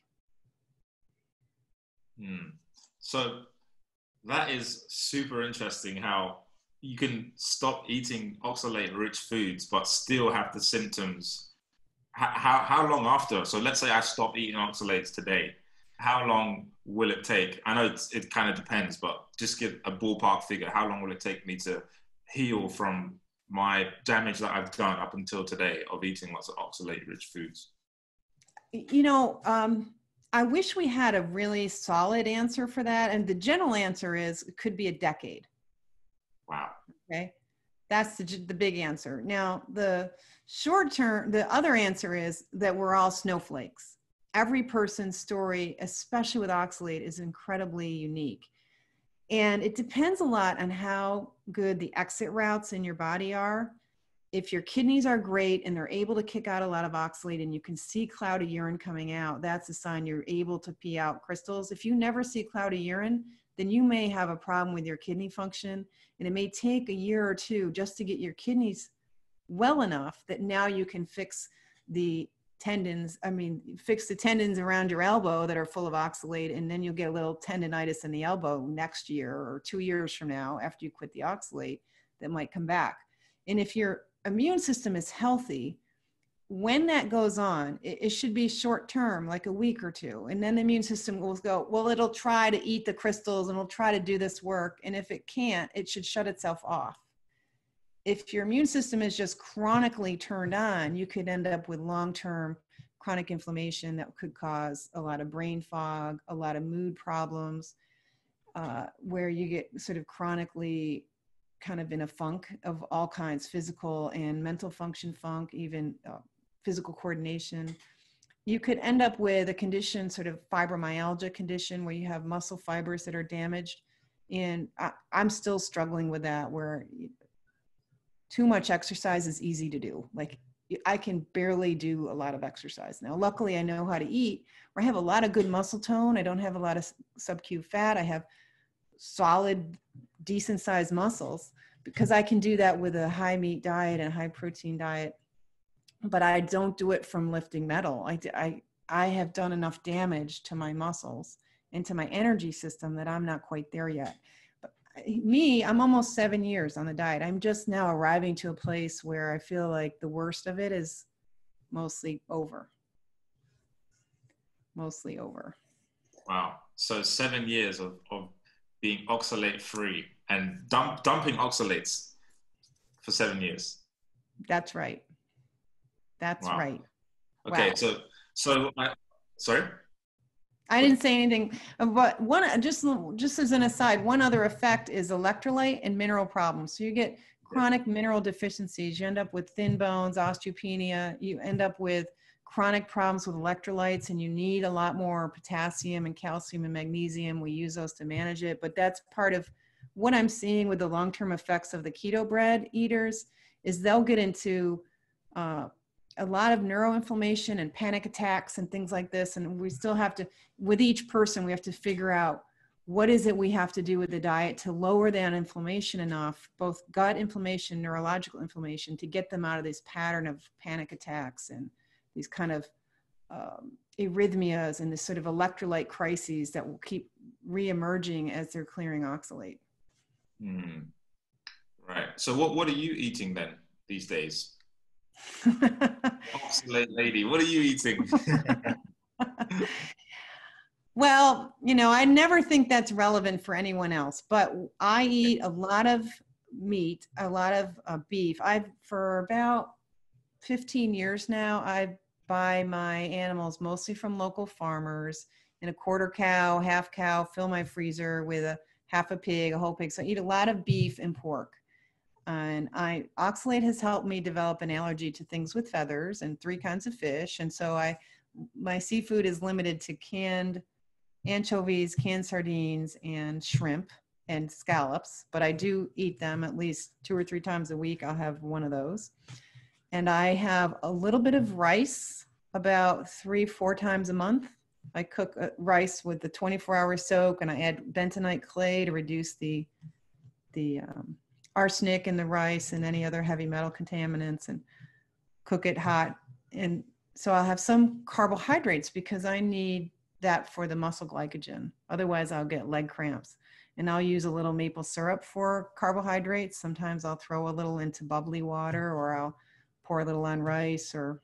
So that is super interesting, how you can stop eating oxalate-rich foods but still have the symptoms. How long after? So let's say I stop eating oxalates today. How long will it take? I know it kind of depends, but just give a ballpark figure. How long will it take me to heal from my damage that I've done up until today of eating lots of oxalate-rich foods? You know, I wish we had a really solid answer for that. And the general answer is it could be a decade. Wow. Okay. That's the big answer. Now, the short term, the other answer is that we're all snowflakes. Every person's story, especially with oxalate, is incredibly unique. And it depends a lot on how good the exit routes in your body are. If your kidneys are great and they're able to kick out a lot of oxalate and you can see cloudy urine coming out, that's a sign you're able to pee out crystals. If you never see cloudy urine, then you may have a problem with your kidney function. And it may take a year or two just to get your kidneys well enough that now you can fix the tendons, fix the tendons around your elbow that are full of oxalate, and then you'll get a little tendonitis in the elbow next year or 2 years from now after you quit the oxalate that might come back. And if your immune system is healthy, when that goes on, it should be short term, like a week or two. And then the immune system will go, well, it'll try to eat the crystals and it'll try to do this work. And if it can't, it should shut itself off. If your immune system is just chronically turned on, you could end up with long-term chronic inflammation that could cause a lot of brain fog, a lot of mood problems, where you get sort of chronically kind of in a funk of all kinds, physical and mental function funk, even physical coordination. You could end up with a condition, sort of fibromyalgia condition, where you have muscle fibers that are damaged. And I'm still struggling with that, where too much exercise is easy to do. Like, I can barely do a lot of exercise now. Luckily, I know how to eat, where I have a lot of good muscle tone. I don't have a lot of sub-Q fat. I have solid, decent sized muscles, because I can do that with a high meat diet and high protein diet. But I don't do it from lifting metal. I have done enough damage to my muscles and to my energy system that I'm not quite there yet. But I'm almost 7 years on the diet. I'm just now arriving to a place where I feel like the worst of it is mostly over. Mostly over. Wow. So 7 years of being oxalate free and dumping oxalates for 7 years. That's right. That's wow. right. Okay. Wow. So sorry? I didn't say anything, but just as an aside, one other effect is electrolyte and mineral problems. So you get chronic mineral deficiencies. You end up with thin bones, osteopenia. You end up with chronic problems with electrolytes, and you need a lot more potassium and calcium and magnesium. We use those to manage it, but that's part of what I'm seeing with the long-term effects of the keto bread eaters, is they'll get into a lot of neuroinflammation and panic attacks and things like this. And we still have to, with each person, we have to figure out what is it we have to do with the diet to lower that inflammation enough, both gut inflammation, neurological inflammation, to get them out of this pattern of panic attacks and these kind of arrhythmias and this sort of electrolyte crises that will keep re-emerging as they're clearing oxalate. Right. So what are you eating then these days? Oxalate lady, what are you eating? Well, I never think that's relevant for anyone else, but I eat a lot of meat, a lot of beef. For about 15 years now, I buy my animals mostly from local farmers, in a quarter cow, half cow, fill my freezer with a half a pig, a whole pig. So I eat a lot of beef and pork. And Oxalate has helped me develop an allergy to things with feathers and 3 kinds of fish. And so my seafood is limited to canned anchovies, canned sardines, and shrimp and scallops, but I do eat them at least 2 or 3 times a week. I'll have one of those. And I have a little bit of rice about 3-4 times a month. I cook rice with the 24-hour soak, and I add bentonite clay to reduce the arsenic in the rice and any other heavy metal contaminants, and cook it hot. And so I'll have some carbohydrates because I need that for the muscle glycogen. Otherwise, I'll get leg cramps. And I'll use a little maple syrup for carbohydrates. Sometimes I'll throw a little into bubbly water, or I'll pour a little on rice, or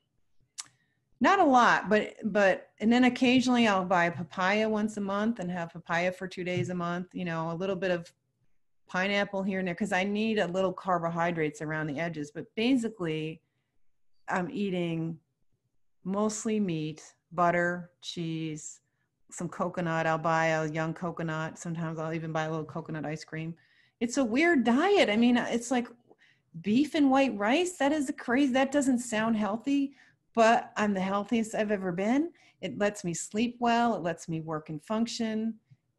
not a lot, but and then occasionally I'll buy a papaya once a month and have papaya for 2 days a month, you know, a little bit of pineapple here and there, because I need a little carbohydrates around the edges. But basically, I'm eating mostly meat, butter, cheese, some coconut. I'll buy a young coconut. Sometimes I'll even buy a little coconut ice cream. It's a weird diet. I mean, it's like beef and white rice. That is crazy. That doesn't sound healthy, but I'm the healthiest I've ever been. It lets me sleep well. It lets me work and function,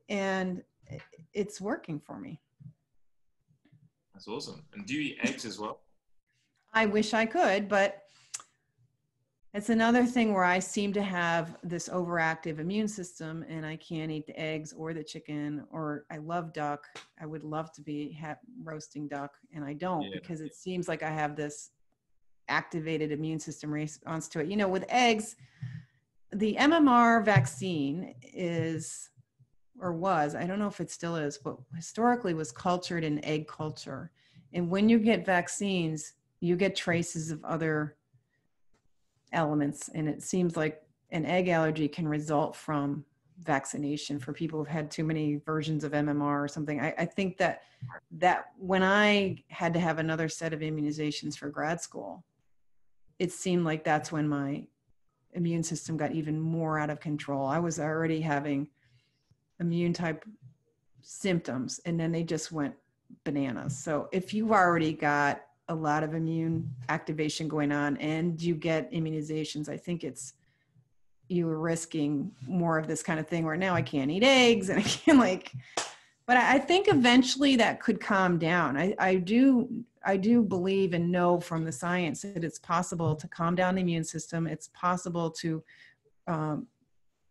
and it's working for me. That's awesome. And do you eat eggs as well? I wish I could, but it's another thing where I seem to have this overactive immune system, and I can't eat the eggs or the chicken. Or I love duck. I would love to be roasting duck, and I don't, because it seems like I have this activated immune system response to it. You know, with eggs, the MMR vaccine is, or was, I don't know if it still is, but historically was cultured in egg culture. And when you get vaccines, you get traces of other elements. And it seems like an egg allergy can result from vaccination for people who've had too many versions of MMR or something. I think that when I had to have another set of immunizations for grad school, it seemed like that's when my immune system got even more out of control. I was already having immune type symptoms, and then they just went bananas. So if you've already got a lot of immune activation going on and you get immunizations, I think you're risking more of this kind of thing where now I can't eat eggs and I can't but I think eventually that could calm down. I do believe and know from the science that it's possible to calm down the immune system. It's possible to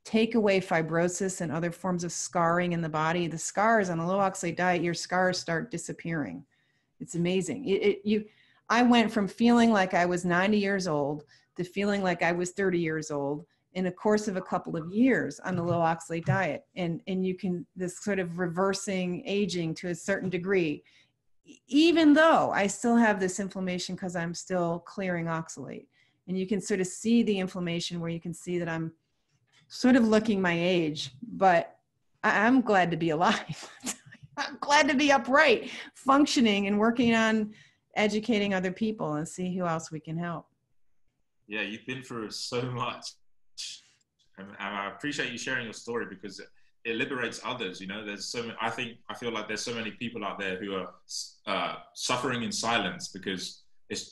take away fibrosis and other forms of scarring in the body. The scars on a low oxalate diet, your scars start disappearing. It's amazing. I went from feeling like I was 90 years old to feeling like I was 30 years old in a course of a couple of years on the low oxalate diet. And you can, this sort of reversing aging to a certain degree, even though I still have this inflammation because I'm still clearing oxalate. And you can sort of see the inflammation where you can see that I'm sort of looking my age, but I'm glad to be alive. I'm glad to be upright, functioning, and working on educating other people and see who else we can help. Yeah, you've been through so much. And I appreciate you sharing your story because it liberates others. You know, there's so many, I feel like there's so many people out there who are suffering in silence because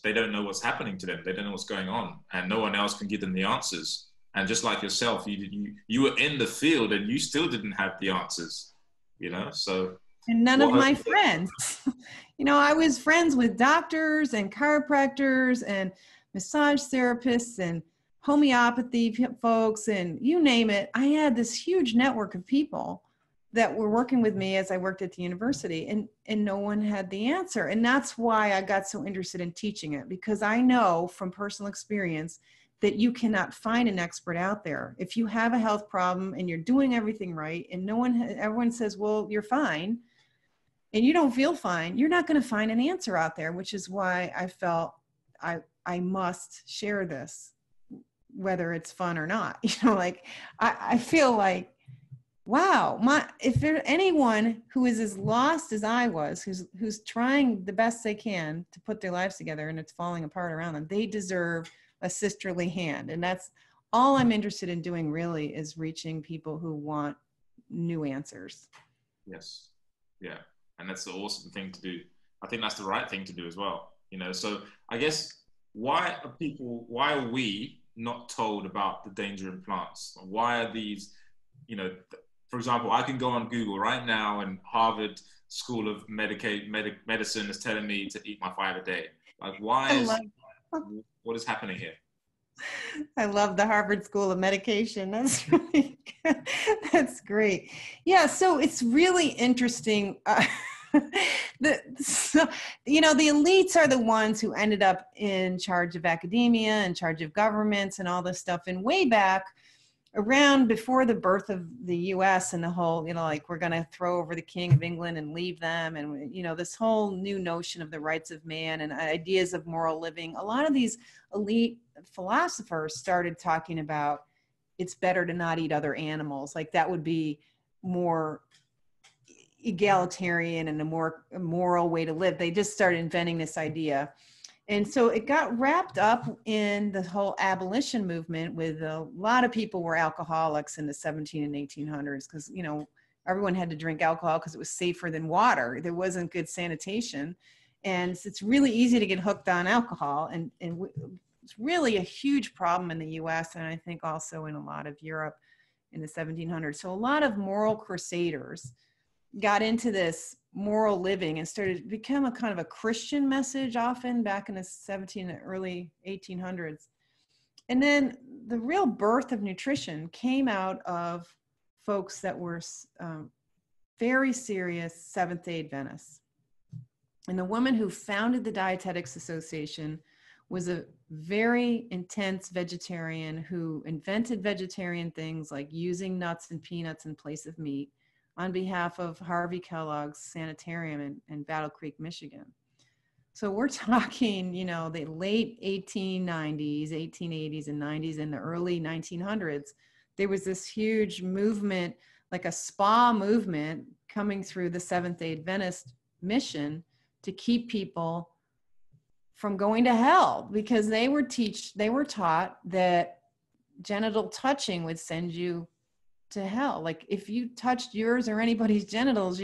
they don't know what's happening to them. They don't know what's going on, and no one else can give them the answers. And just like yourself, you were in the field and you still didn't have the answers, you know, so. And none of my friends, you know, I was friends with doctors and chiropractors and massage therapists and homeopathy folks and you name it. I had this huge network of people that were working with me as I worked at the university, and no one had the answer. And that's why I got so interested in teaching it, because I know from personal experience that you cannot find an expert out there. If you have a health problem and you're doing everything right and everyone says, well, you're fine, and you don't feel fine, you're not going to find an answer out there, which is why I felt I must share this, whether it's fun or not. You know, like I feel like, wow, if there's anyone who is as lost as I was, who's trying the best they can to put their lives together and it's falling apart around them, they deserve a sisterly hand. And that's all I'm interested in doing, really, is reaching people who want new answers. Yes. Yeah. And that's the awesome thing to do. I think that's the right thing to do as well. You know, so I guess why are we not told about the danger in plants? Why are these, you know, for example, I can go on Google right now and Harvard School of Medicine is telling me to eat my 5 a day. Like, what is happening here? I love the Harvard School of Medication. That's really good. That's great. Yeah, so it's really interesting. So, you know, the elites are the ones who ended up in charge of academia, in charge of governments and all this stuff. And way back around before the birth of the US and the whole, you know, like we're going to throw over the King of England and leave them. And, you know, this whole new notion of the rights of man and ideas of moral living. A lot of these elite philosophers started talking about it's better to not eat other animals. Like that would be more egalitarian and a more moral way to live. They just started inventing this idea. And so it got wrapped up in the whole abolition movement with a lot of people were alcoholics in the 17 and 1800s because, you know, everyone had to drink alcohol because it was safer than water. There wasn't good sanitation. And it's really easy to get hooked on alcohol. And it's really a huge problem in the US and I think also in a lot of Europe in the 1700s. So a lot of moral crusaders got into this moral living and started to become a kind of a Christian message often back in the early 1800s. And then the real birth of nutrition came out of folks that were very serious Seventh-day Adventists. And the woman who founded the Dietetics Association was a very intense vegetarian who invented vegetarian things like using nuts and peanuts in place of meat on behalf of Harvey Kellogg's Sanitarium in Battle Creek, Michigan. So we're talking, you know, the late 1890s, 1880s and 90s and the early 1900s. There was this huge movement, like a spa movement coming through the Seventh-day Adventist mission to keep people from going to hell because they were taught that genital touching would send you to hell. Like if you touched yours or anybody's genitals,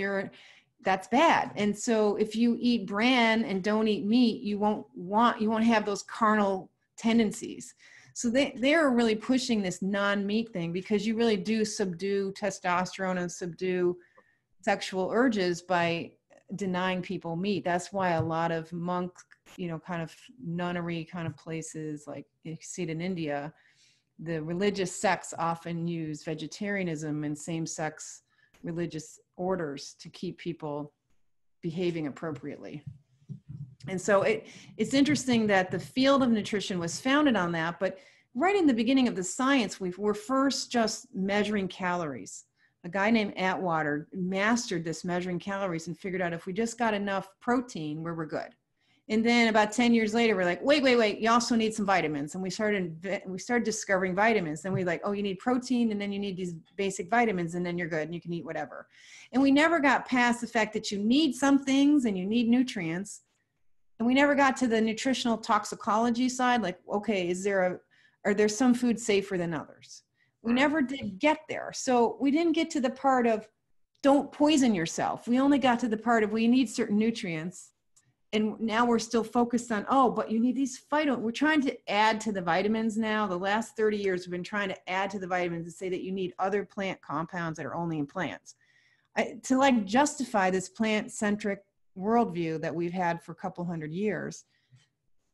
that's bad. And so if you eat bran and don't eat meat, you won't have those carnal tendencies. So they're really pushing this non-meat thing because you really do subdue testosterone and subdue sexual urges by denying people meat. That's why a lot of monk, you know, kind of nunnery kind of places like you see it in India, the religious sects often use vegetarianism and same-sex religious orders to keep people behaving appropriately. And so it's interesting that the field of nutrition was founded on that, but right in the beginning of the science, we were first just measuring calories. A guy named Atwater mastered this measuring calories and figured out if we just got enough protein, we're good. And then about 10 years later, we're like, wait, you also need some vitamins. And we started discovering vitamins. Then we're like, oh, you need protein, and then you need these basic vitamins, and then you're good, and you can eat whatever. And we never got past the fact that you need some things and you need nutrients. And we never got to the nutritional toxicology side, like, okay, are there some foods safer than others? We never did get there. So we didn't get to the part of don't poison yourself. We only got to the part of we need certain nutrients. And now we're still focused on, but you need these we're trying to add to the vitamins now. The last 30 years, we've been trying to add to the vitamins and say that you need other plant compounds that are only in plants. To like justify this plant-centric worldview that we've had for a couple hundred years.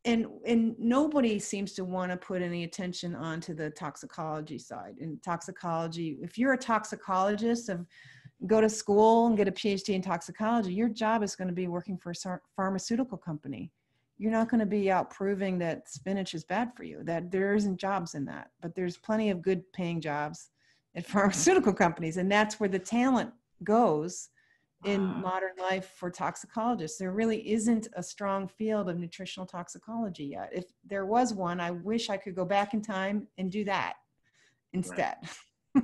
And nobody seems to want to put any attention onto the toxicology side. And toxicology, if you're a toxicologist go to school and get a PhD in toxicology, your job is going to be working for a pharmaceutical company. You're not going to be out proving that spinach is bad for you, that there isn't jobs in that, but there's plenty of good paying jobs at pharmaceutical companies. And that's where the talent goes in modern life for toxicologists. There really isn't a strong field of nutritional toxicology yet. If there was one, I wish I could go back in time and do that instead. Right.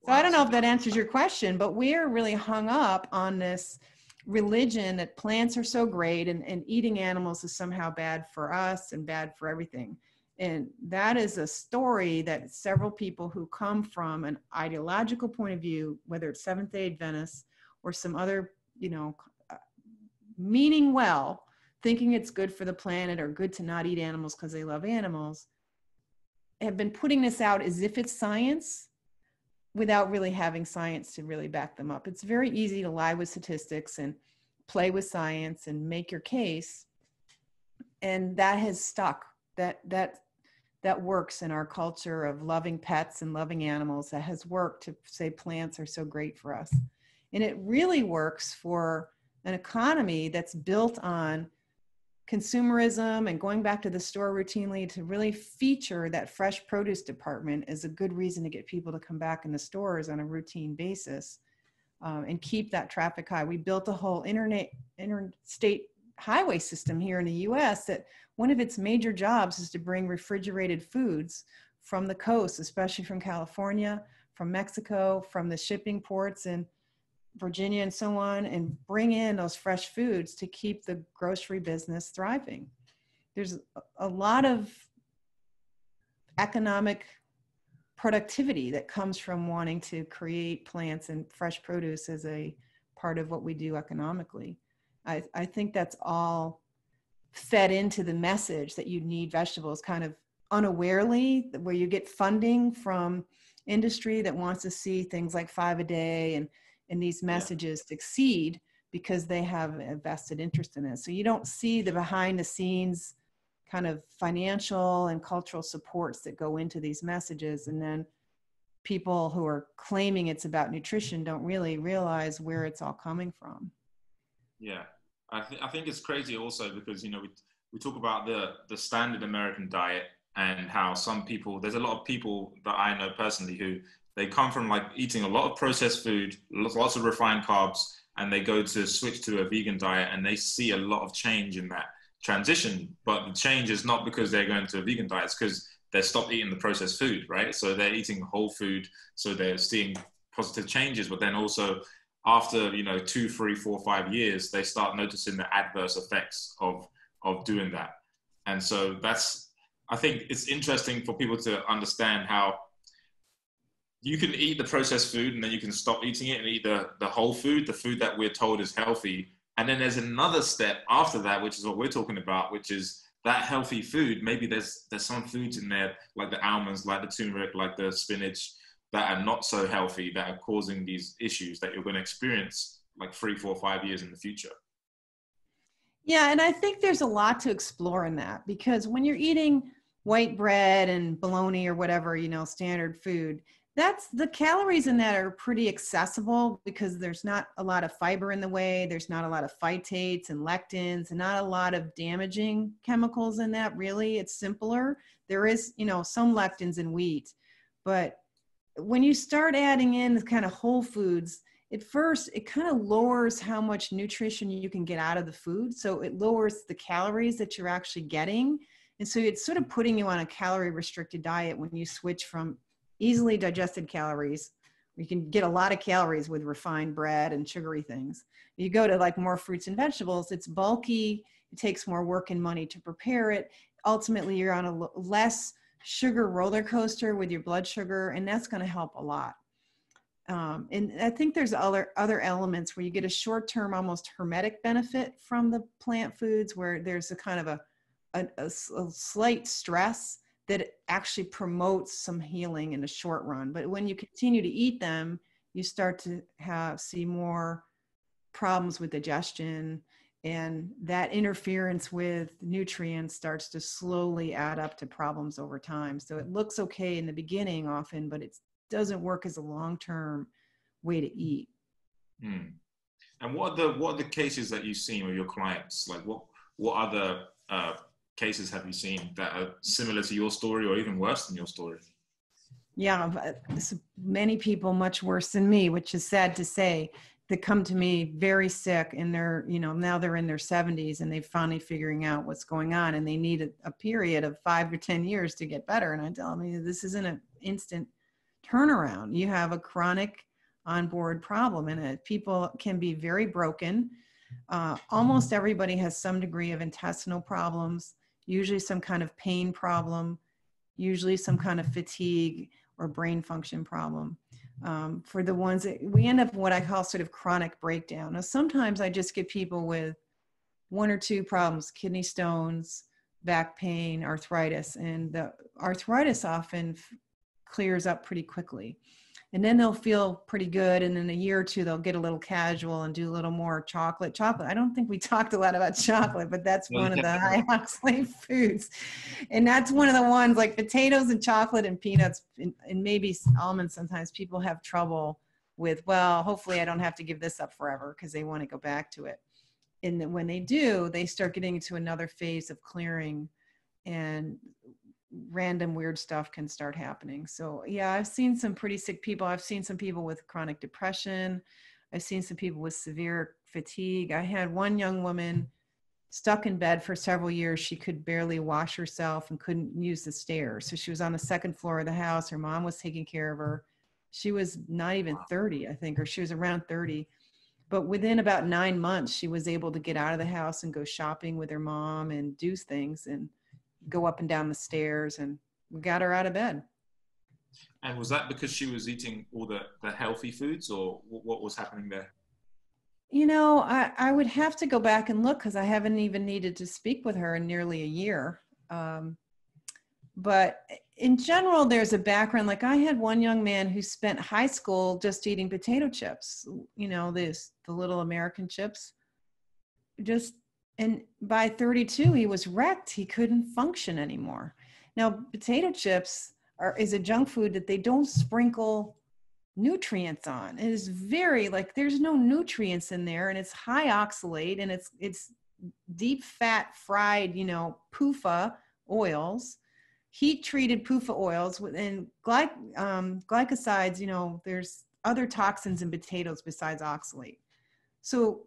So I don't know if that answers your question, but we're really hung up on this religion that plants are so great and eating animals is somehow bad for us and bad for everything. And that is a story that several people who come from an ideological point of view, whether it's Seventh-day Adventists or some other, meaning well, thinking it's good for the planet or good to not eat animals because they love animals, have been putting this out as if it's science without really having science to really back them up. It's very easy to lie with statistics and play with science and make your case. And that has stuck. That works in our culture of loving pets and loving animals. That has worked to say plants are so great for us. And it really works for an economy that's built on consumerism and going back to the store routinely. To really feature that fresh produce department is a good reason to get people to come back in the stores on a routine basis, and keep that traffic high. We built a whole interstate highway system here in the US that one of its major jobs is to bring refrigerated foods from the coast, especially from California, from Mexico, from the shipping ports in Virginia and so on, and bring in those fresh foods to keep the grocery business thriving. There's a lot of economic productivity that comes from wanting to create plants and fresh produce as a part of what we do economically. I think that's all fed into the message that you need vegetables kind of unawarely, where you get funding from industry that wants to see things like 5 a day and these messages succeed because they have a vested interest in it. So you don't see the behind the scenes kind of financial and cultural supports that go into these messages. And then people who are claiming it's about nutrition don't really realize where it's all coming from. Yeah, I think it's crazy also because, you know, we talk about the standard American diet and how some people, there's a lot of people that I know personally who they come from like eating a lot of processed food, lots of refined carbs, and they go to switch to a vegan diet and they see a lot of change in that transition. But the change is not because they're going to a vegan diet, it's because they stopped eating the processed food, right? So they're eating whole food, so they're seeing positive changes, but then also after, you know, 2, 3, 4, 5 years, they start noticing the adverse effects of doing that. And so I think it's interesting for people to understand how you can eat the processed food and then you can stop eating it and eat the whole food, the food that we're told is healthy. And then there's another step after that, which is what we're talking about, which is that healthy food. Maybe there's some foods in there, like the almonds, like the turmeric, like the spinach, that are not so healthy, that are causing these issues that you're going to experience like 3, 4, 5 years in the future. Yeah, and I think there's a lot to explore in that, because when you're eating white bread and bologna or whatever, you know, standard food, that's the calories in that are pretty accessible because there's not a lot of fiber in the way. There's not a lot of phytates and lectins and not a lot of damaging chemicals in that. Really, it's simpler. There is, you know, some lectins in wheat, but when you start adding in the kind of whole foods, at first it kind of lowers how much nutrition you can get out of the food. So it lowers the calories that you're actually getting. And so it's sort of putting you on a calorie restricted diet when you switch from easily digested calories. You can get a lot of calories with refined bread and sugary things. You go to like more fruits and vegetables, it's bulky, it takes more work and money to prepare it. Ultimately, you're on a less sugar roller coaster with your blood sugar, and that's going to help a lot. And I think there's other elements where you get a short-term, almost hermetic benefit from the plant foods, where there's a kind of a slight stress that actually promotes some healing in the short run. But when you continue to eat them, you start to see more problems with digestion, and that interference with nutrients starts to slowly add up to problems over time. So it looks okay in the beginning often, but it doesn't work as a long-term way to eat. And what are the cases that you've seen with your clients? Like what other cases have you seen that are similar to your story or even worse than your story? Yeah, many people much worse than me, which is sad to say, that come to me very sick, and they're, you know, now they're in their 70s and they're finally figuring out what's going on, and they need a period of 5 or 10 years to get better. And I tell them, this isn't an instant turnaround. You have a chronic onboard problem, and people can be very broken. Almost everybody has some degree of intestinal problems, usually some kind of pain problem, usually some kind of fatigue or brain function problem. For the ones that we end up what I call sort of chronic breakdown. Now, sometimes I just get people with one or two problems: kidney stones, back pain, arthritis. And the arthritis often clears up pretty quickly. And then they'll feel pretty good. And in a year or two, they'll get a little casual and do a little more chocolate. I don't think we talked a lot about chocolate, but that's one of the high oxalate foods. And that's one of the ones, like potatoes and chocolate and peanuts and maybe almonds. Sometimes people have trouble with, well, hopefully I don't have to give this up forever, because they want to go back to it. And then when they do, they start getting into another phase of clearing, and random weird stuff can start happening. So yeah, I've seen some pretty sick people. I've seen some people with chronic depression. I've seen some people with severe fatigue. I had one young woman stuck in bed for several years. She could barely wash herself and couldn't use the stairs. So she was on the second floor of the house. Her mom was taking care of her. She was not even 30, I think, or she was around 30. But within about 9 months, she was able to get out of the house and go shopping with her mom and do things and go up and down the stairs, and we got her out of bed. And was that because she was eating all the healthy foods, or what was happening there? You know, I would have to go back and look, because I haven't even needed to speak with her in nearly a year. But in general, there's a background. Like I had one young man who spent high school just eating potato chips, you know, the little American chips. And by 32, he was wrecked. He couldn't function anymore. Now, potato chips is a junk food that they don't sprinkle nutrients on. It is very, like, there's no nutrients in there, and it's high oxalate, and it's deep fat fried, you know, PUFA oils, heat treated PUFA oils, and glycosides. You know, there's other toxins in potatoes besides oxalate. So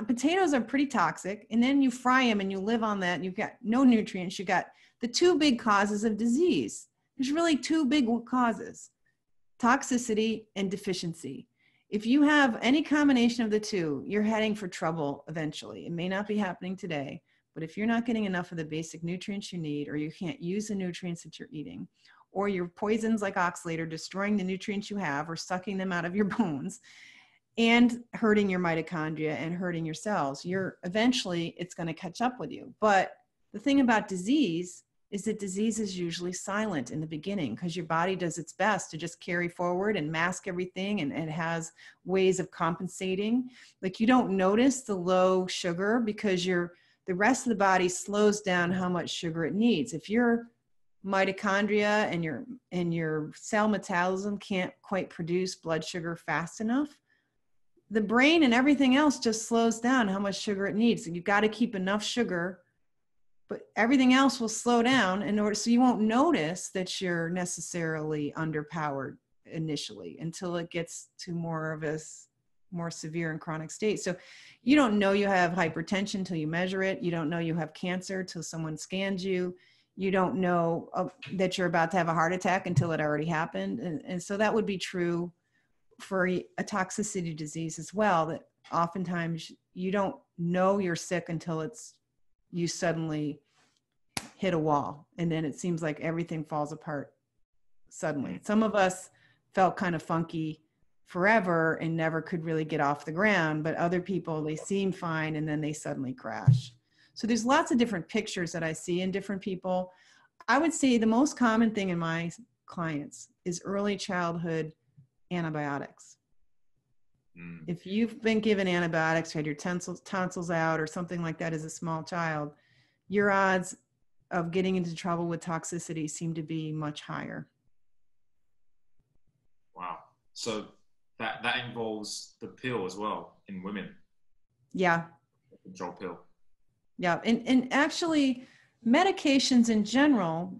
potatoes are pretty toxic, and then you fry them and you live on that, and you've got no nutrients. You got the two big causes of disease. There's really two big causes: toxicity and deficiency. If you have any combination of the two, you're heading for trouble eventually. It may not be happening today, but if you're not getting enough of the basic nutrients you need, or you can't use the nutrients that you're eating, or your poisons like oxalate are destroying the nutrients you have or sucking them out of your bones, and hurting your mitochondria and hurting your cells, eventually it's going to catch up with you. But the thing about disease is that disease is usually silent in the beginning, because your body does its best to just carry forward and mask everything, and it has ways of compensating. Like you don't notice the low sugar because the rest of the body slows down how much sugar it needs. If your mitochondria and your cell metabolism can't quite produce blood sugar fast enough, the brain and everything else just slows down how much sugar it needs. And you've got to keep enough sugar, but everything else will slow down so you won't notice that you're necessarily underpowered initially until it gets to more of a more severe and chronic state. So you don't know you have hypertension till you measure it. You don't know you have cancer till someone scans you. You don't know that you're about to have a heart attack until it already happened. And so that would be true for a toxicity disease as well, that oftentimes you don't know you're sick until you suddenly hit a wall, and then it seems like everything falls apart suddenly. Some of us felt kind of funky forever and never could really get off the ground, but other people, they seem fine and then they suddenly crash. So there's lots of different pictures that I see in different people. I would say the most common thing in my clients is early childhood antibiotics. If you've been given antibiotics, had your tonsils out or something like that as a small child, your odds of getting into trouble with toxicity seem to be much higher. Wow. So that involves the pill as well in women. Yeah. The control pill. Yeah. And actually, medications in general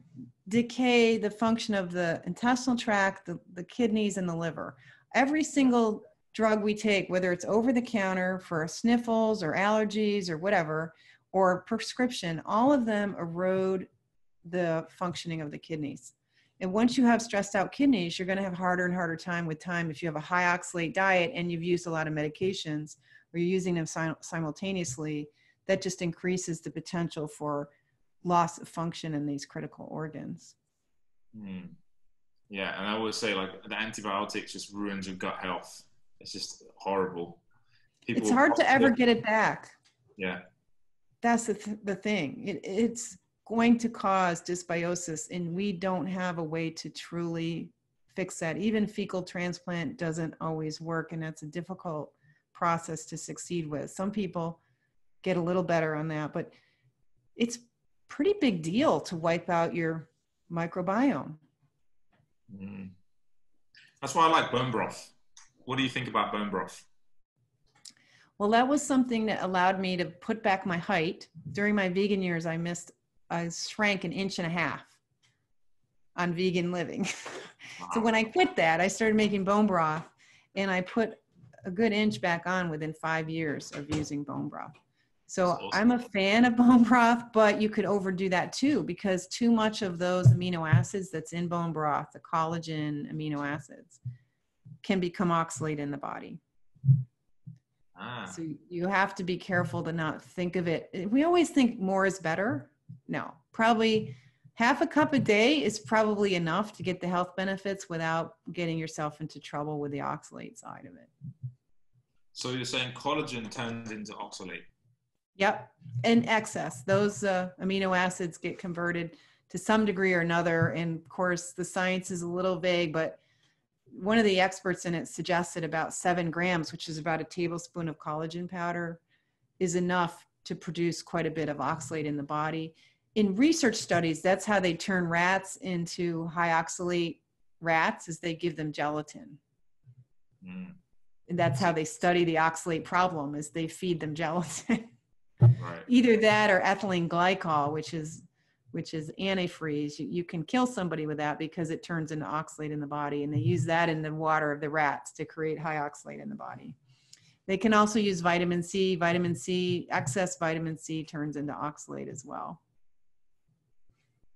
decay the function of the intestinal tract, the kidneys, and the liver. Every single drug we take, whether it's over the counter for sniffles or allergies or whatever, or prescription, all of them erode the functioning of the kidneys. And once you have stressed out kidneys, you're going to have harder and harder time if you have a high oxalate diet and you've used a lot of medications, or you're using them simultaneously. That just increases the potential for loss of function in these critical organs. Yeah, and I always say, like, the antibiotics just ruins your gut health. It's just horrible. It's hard to ever get it back. Yeah. that's the thing. It's going to cause dysbiosis, and we don't have a way to truly fix that. Even fecal transplant doesn't always work, and that's a difficult process to succeed with. Some people get a little better on that, but it's pretty big deal to wipe out your microbiome. Mm. That's why I like bone broth. What do you think about bone broth? Well, that was something that allowed me to put back my height. During my vegan years, I shrank 1.5 inches on vegan living. Wow. So when I quit that, I started making bone broth, and I put a good inch back on within 5 years of using bone broth. So Awesome. I'm a fan of bone broth, but you could overdo that too, because too much of those amino acids that's in bone broth, the collagen amino acids, can become oxalate in the body. So you have to be careful to not think of it. We always think more is better. No, probably half a cup a day is probably enough to get the health benefits without getting yourself into trouble with the oxalate side of it. So you're saying collagen turns into oxalate? Yep, and excess. Those amino acids get converted to some degree or another. And of course, the science is a little vague, but one of the experts in it suggested about 7 grams, which is about a tablespoon of collagen powder, is enough to produce quite a bit of oxalate in the body. In research studies, that's how they turn rats into high oxalate rats, is they give them gelatin. And that's how they study the oxalate problem, is they feed them gelatin. Right. Either that or ethylene glycol, which is antifreeze. You can kill somebody with that because it turns into oxalate in the body, and they use that in the water of the rats to create high oxalate in the body. They can also use vitamin C. Vitamin C, excess vitamin C turns into oxalate as well.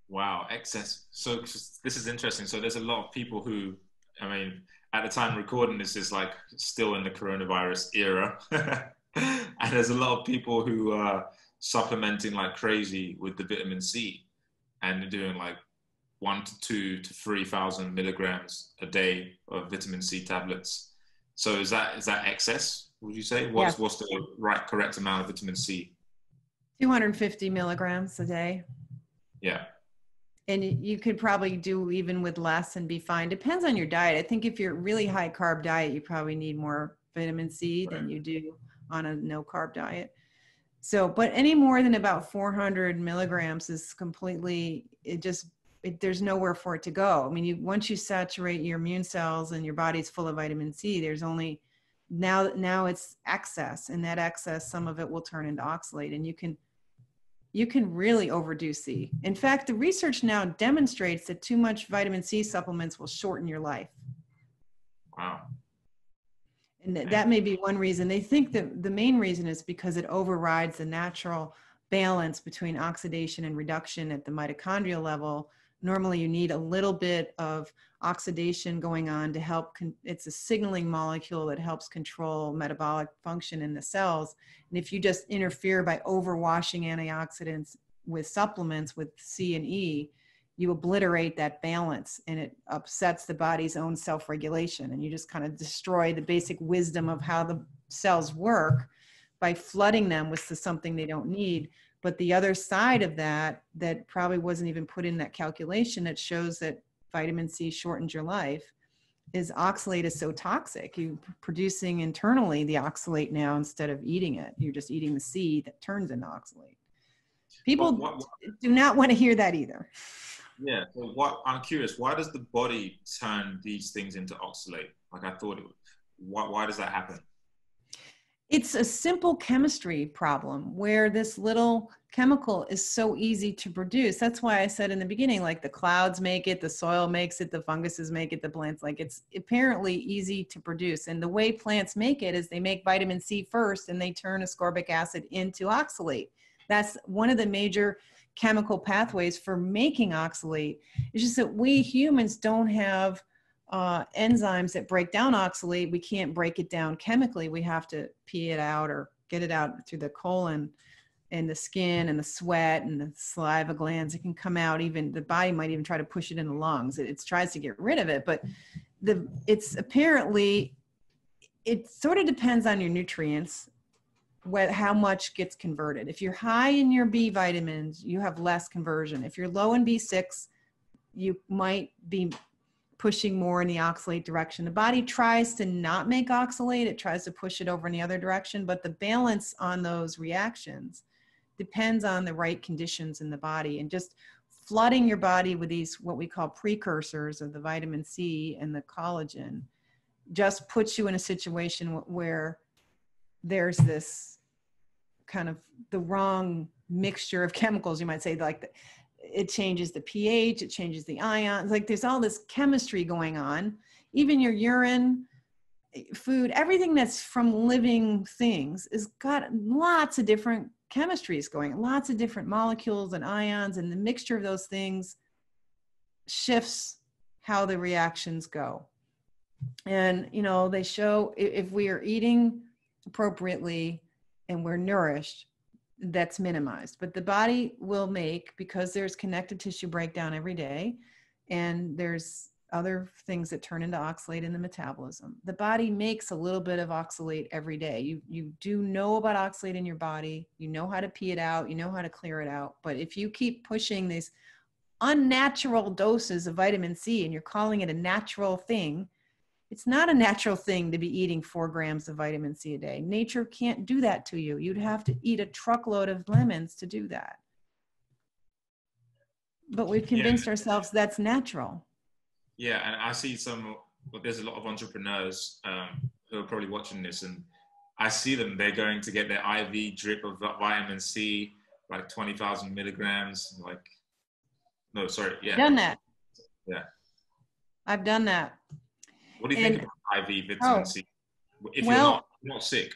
Wow, excess. So this is interesting. So there's a lot of people who, I mean, at the time recording this is like still in the coronavirus era. And there's a lot of people who are supplementing like crazy with the vitamin C, and they're doing like 1,000 to 2,000 to 3,000 milligrams a day of vitamin C tablets. So is that excess, would you say? What's the correct amount of vitamin C? 250 milligrams a day. Yeah. And you could probably do even with less and be fine. Depends on your diet. I think if you're really high carb diet, you probably need more vitamin C than you do on a no carb diet. So, but any more than about 400 milligrams is completely, there's nowhere for it to go. I mean, once you saturate your immune cells and your body's full of vitamin C, there's only, now it's excess, and that excess, some of it will turn into oxalate, and you can really overdo C. In fact, the research now demonstrates that too much vitamin C supplements will shorten your life. Wow. And that may be one reason. They think that the main reason is because it overrides the natural balance between oxidation and reduction at the mitochondrial level. Normally you need a little bit of oxidation going on to help, it's a signaling molecule that helps control metabolic function in the cells. And if you just interfere by overwashing antioxidants with supplements with C and E, you obliterate that balance, and it upsets the body's own self-regulation, and you just kind of destroy the basic wisdom of how the cells work by flooding them with something they don't need. But the other side of that probably wasn't even put in that calculation, that shows that vitamin C shortens your life, is oxalate is so toxic. You're producing internally the oxalate now instead of eating it. You're just eating the C that turns into oxalate. People do not want to hear that either. Yeah. So I'm curious, why does the body turn these things into oxalate? Like I thought it would. Why does that happen? It's a simple chemistry problem where this little chemical is so easy to produce. That's why I said in the beginning, like the clouds make it, the soil makes it, the funguses make it, the plants, like it's apparently easy to produce. And the way plants make it is they make vitamin C first, and they turn ascorbic acid into oxalate. That's one of the major chemical pathways for making oxalate. It's just that we humans don't have enzymes that break down oxalate. We can't break it down chemically. We have to pee it out or get it out through the colon and the skin and the sweat and the saliva glands. It can come out, even the body might even try to push it in the lungs. It tries to get rid of it, but it's apparently, it sort of depends on your nutrients. how much gets converted. If you're high in your B vitamins, you have less conversion. If you're low in B6, you might be pushing more in the oxalate direction. The body tries to not make oxalate. It tries to push it over in the other direction, but the balance on those reactions depends on the right conditions in the body, and just flooding your body with these, what we call precursors of the vitamin C and the collagen, just puts you in a situation where there's this kind of the wrong mixture of chemicals, you might say, like it changes the pH, it changes the ions, like there's all this chemistry going on. Even your urine, food, everything that's from living things has got lots of different chemistries going, lots of different molecules and ions, and the mixture of those things shifts how the reactions go. And, you know, they show if we are eating appropriately and we're nourished, that's minimized. But the body will make, because there's connective tissue breakdown every day, and there's other things that turn into oxalate in the metabolism. The body makes a little bit of oxalate every day. You do know about oxalate in your body. You know how to pee it out. You know how to clear it out. But if you keep pushing these unnatural doses of vitamin C and you're calling it a natural thing, it's not a natural thing to be eating 4 grams of vitamin C a day. Nature can't do that to you. You'd have to eat a truckload of lemons to do that. But we've convinced ourselves that's natural. Yeah, and I see there's a lot of entrepreneurs who are probably watching this, and I see them, they're going to get their IV drip of vitamin C, like 20,000 milligrams, like, no, sorry, yeah. Done that. Yeah. I've done that. What do you think about IV vitamin C? If you're not sick?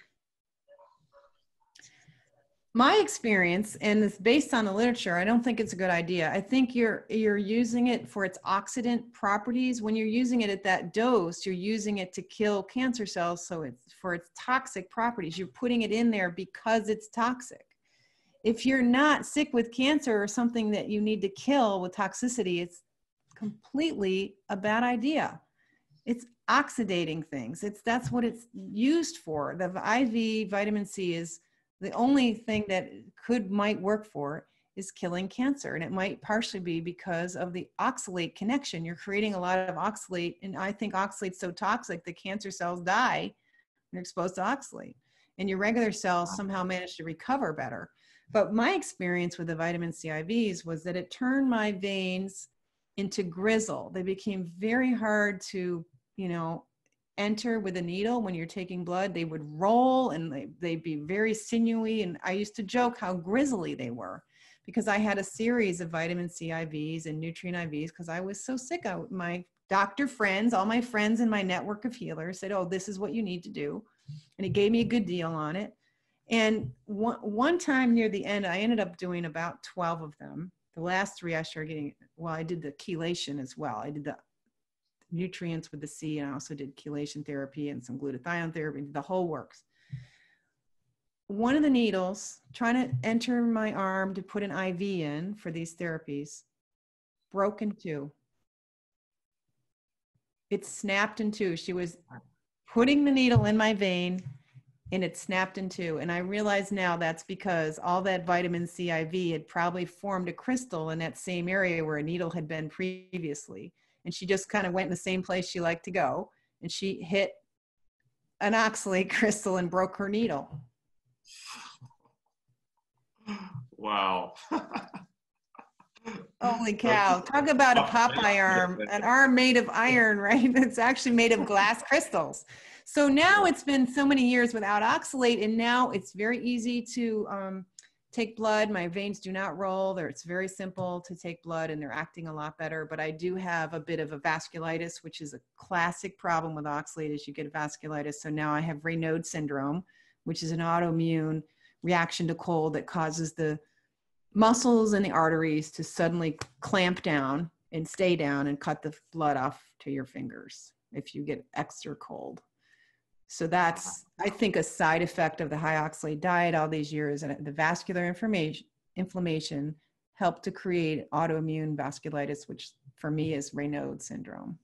My experience, and it's based on the literature, I don't think it's a good idea. I think you're using it for its oxidant properties. When you're using it at that dose, you're using it to kill cancer cells, so it's for its toxic properties. You're putting it in there because it's toxic. If you're not sick with cancer or something that you need to kill with toxicity, it's completely a bad idea. It's oxidating things. That's what it's used for. The IV vitamin C is the only thing that might work for is killing cancer. And it might partially be because of the oxalate connection. You're creating a lot of oxalate. And I think oxalate's so toxic that cancer cells die when they're exposed to oxalate. And your regular cells somehow manage to recover better. But my experience with the vitamin C IVs was that it turned my veins into grizzle. They became very hard to, enter with a needle. When you're taking blood, they would roll and they'd be very sinewy. And I used to joke how grizzly they were, because I had a series of vitamin C IVs and nutrient IVs because I was so sick. My doctor friends, all my friends in my network of healers said, oh, this is what you need to do. And he gave me a good deal on it. And one time near the end, I ended up doing about 12 of them. The last 3 I started getting, I did the chelation as well. I did the nutrients with the C, and I also did chelation therapy and some glutathione therapy, the whole works. One of the needles trying to enter my arm to put an IV in for these therapies broke in 2. It snapped in 2. She was putting the needle in my vein and it snapped in 2. And I realize now that's because all that vitamin C IV had probably formed a crystal in that same area where a needle had been previously. And she just kind of went in the same place she liked to go. And she hit an oxalate crystal and broke her needle. Wow. Holy cow. Talk about a Popeye arm, an arm made of iron, right? It's actually made of glass crystals. So now it's been so many years without oxalate, and now it's very easy to take blood. My veins do not roll. It's very simple to take blood, and they're acting a lot better. But I do have a bit of a vasculitis, which is a classic problem with oxalate, is you get vasculitis. So now I have Raynaud syndrome, which is an autoimmune reaction to cold that causes the muscles and the arteries to suddenly clamp down and stay down and cut the blood off to your fingers if you get extra cold. So that's, I think, a side effect of the high oxalate diet all these years. And the vascular inflammation helped to create autoimmune vasculitis, which for me is Raynaud syndrome.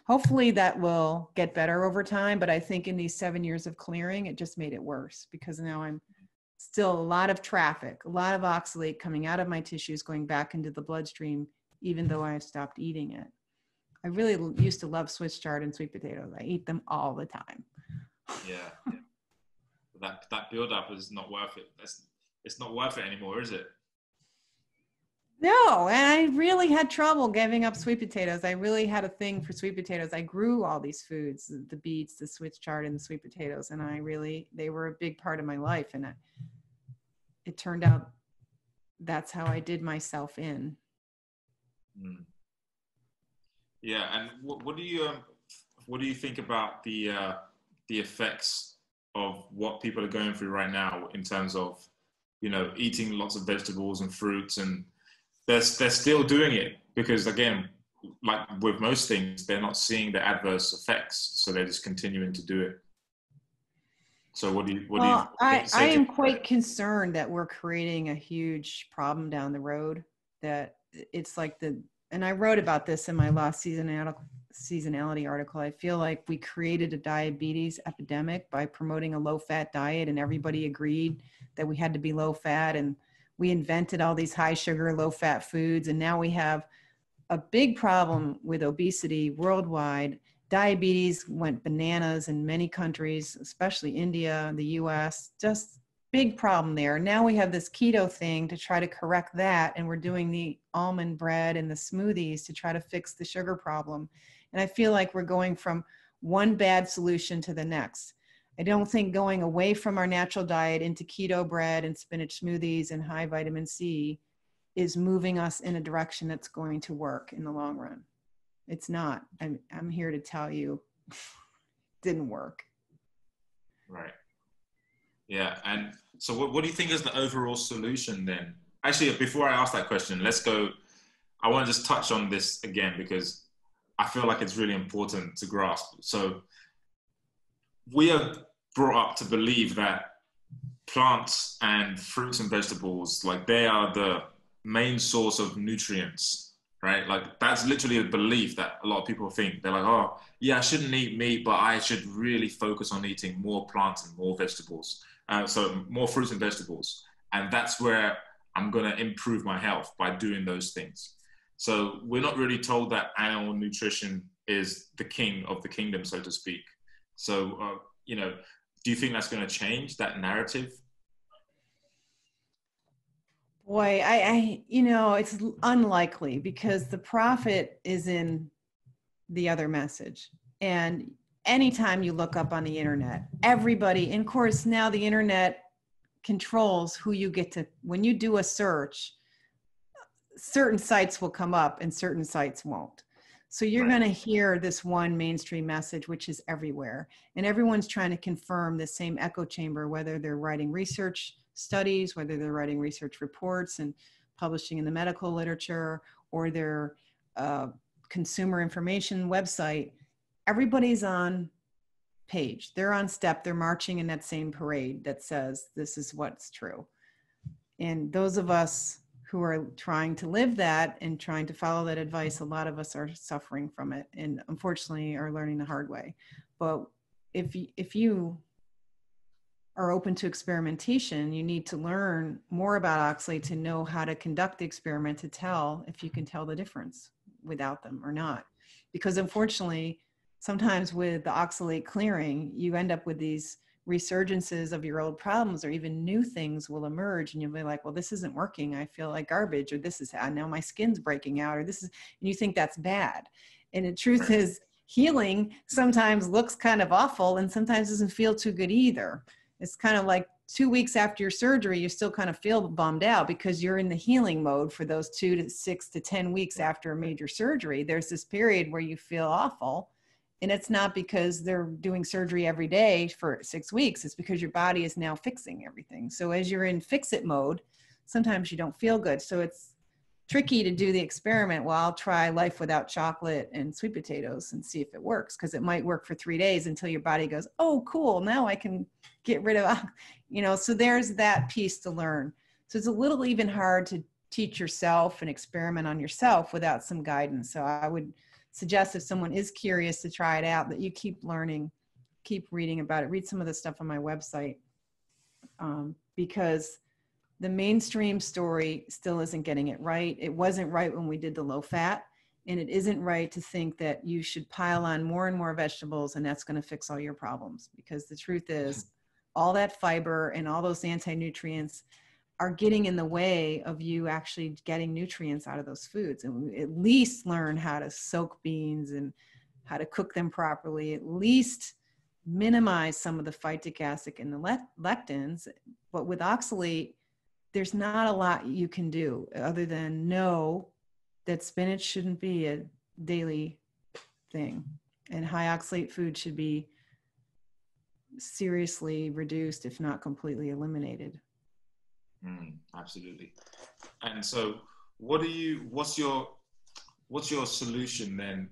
Hopefully that will get better over time, but I think in these 7 years of clearing, it just made it worse because now I'm still a lot of traffic, a lot of oxalate coming out of my tissues, going back into the bloodstream, even though I stopped eating it. I really used to love Swiss chard and sweet potatoes. I eat them all the time. Yeah. That build-up is not worth it. It's not worth it anymore, is it? No, and I really had trouble giving up sweet potatoes. I really had a thing for sweet potatoes. I grew all these foods, the beets, the Swiss chard, and the sweet potatoes, and they were a big part of my life. And it turned out that's how I did myself in. Mm. Yeah, and what do you think about the effects of what people are going through right now in terms of, eating lots of vegetables and fruits, and they're still doing it because, again, like with most things, they're not seeing the adverse effects, so they're just continuing to do it. So I am quite concerned that we're creating a huge problem down the road. That it's like and I wrote about this in my last seasonality article. I feel like we created a diabetes epidemic by promoting a low-fat diet, and everybody agreed that we had to be low-fat, and we invented all these high-sugar, low-fat foods, and now we have a big problem with obesity worldwide. Diabetes went bananas in many countries, especially India, the US, just big problem there. Now we have this keto thing to try to correct that, and we're doing the almond bread and the smoothies to try to fix the sugar problem. And I feel like we're going from one bad solution to the next. I don't think going away from our natural diet into keto bread and spinach smoothies and high vitamin C is moving us in a direction that's going to work in the long run. It's not. I'm here to tell you, it didn't work. Right. Yeah. And so what do you think is the overall solution then? Actually, before I ask that question, I want to just touch on this again because I feel like it's really important to grasp. So we are brought up to believe that plants and fruits and vegetables, like they are the main source of nutrients, right? Like that's literally a belief that a lot of people think. They're like, oh yeah, I shouldn't eat meat, but I should really focus on eating more plants and more vegetables. So more fruits and vegetables. And that's where I'm going to improve my health by doing those things. So we're not really told that animal nutrition is the king of the kingdom, so to speak. So, do you think that's going to change that narrative? Boy, it's unlikely because the profit is in the other message. And anytime you look up on the internet, everybody, and of course now the internet controls who you get to, when you do a search, certain sites will come up and certain sites won't. So you're going to hear this one mainstream message, which is everywhere. And everyone's trying to confirm the same echo chamber, whether they're writing research studies, whether they're writing research reports and publishing in the medical literature, or their consumer information website. Everybody's on page. They're on step. They're marching in that same parade that says this is what's true. And those of us who are trying to live that and trying to follow that advice, a lot of us are suffering from it and unfortunately are learning the hard way. But if you are open to experimentation, you need to learn more about oxalate to know how to conduct the experiment to tell if you can tell the difference without them or not. Because unfortunately, sometimes with the oxalate clearing, you end up with these resurgences of your old problems, or even new things will emerge and you'll be like, well, this isn't working. I feel like garbage, or this is now my skin's breaking out, or this is, and you think that's bad. And the truth is healing sometimes looks kind of awful and sometimes doesn't feel too good either. It's kind of like 2 weeks after your surgery, you still kind of feel bummed out because you're in the healing mode for those 2 to 6 to 10 weeks after a major surgery. There's this period where you feel awful. And it's not because they're doing surgery every day for 6 weeks. It's because your body is now fixing everything. So as you're in fix-it mode, sometimes you don't feel good. So it's tricky to do the experiment. Well, I'll try life without chocolate and sweet potatoes and see if it works, because it might work for 3 days until your body goes, oh, cool, now I can get rid of, so there's that piece to learn. So it's a little even hard to teach yourself and experiment on yourself without some guidance. So I would suggest if someone is curious to try it out, that you keep learning, keep reading about it, read some of the stuff on my website, because the mainstream story still isn't getting it right. It wasn't right when we did the low fat, and it isn't right to think that you should pile on more and more vegetables and that's going to fix all your problems, because the truth is all that fiber and all those anti-nutrients are getting in the way of you actually getting nutrients out of those foods. And we at least learn how to soak beans and how to cook them properly, at least minimize some of the phytic acid and the lectins. But with oxalate, there's not a lot you can do other than know that spinach shouldn't be a daily thing, and high oxalate food should be seriously reduced, if not completely eliminated. Absolutely. And so what's your solution then?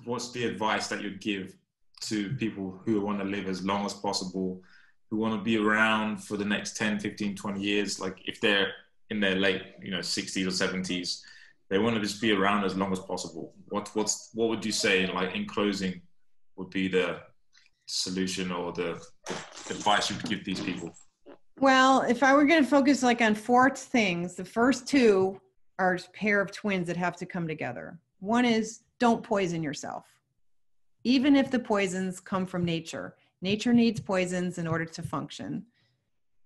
What's the advice that you'd give to people who want to live as long as possible, who want to be around for the next 10, 15, 20 years? Like if they're in their late, 60s or 70s, they want to just be around as long as possible. What would you say, like in closing, would be the solution or the advice you'd give these people? Well, if I were going to focus like on 4 things, the first 2 are a pair of twins that have to come together. One is don't poison yourself. Even if the poisons come from nature. Nature needs poisons in order to function.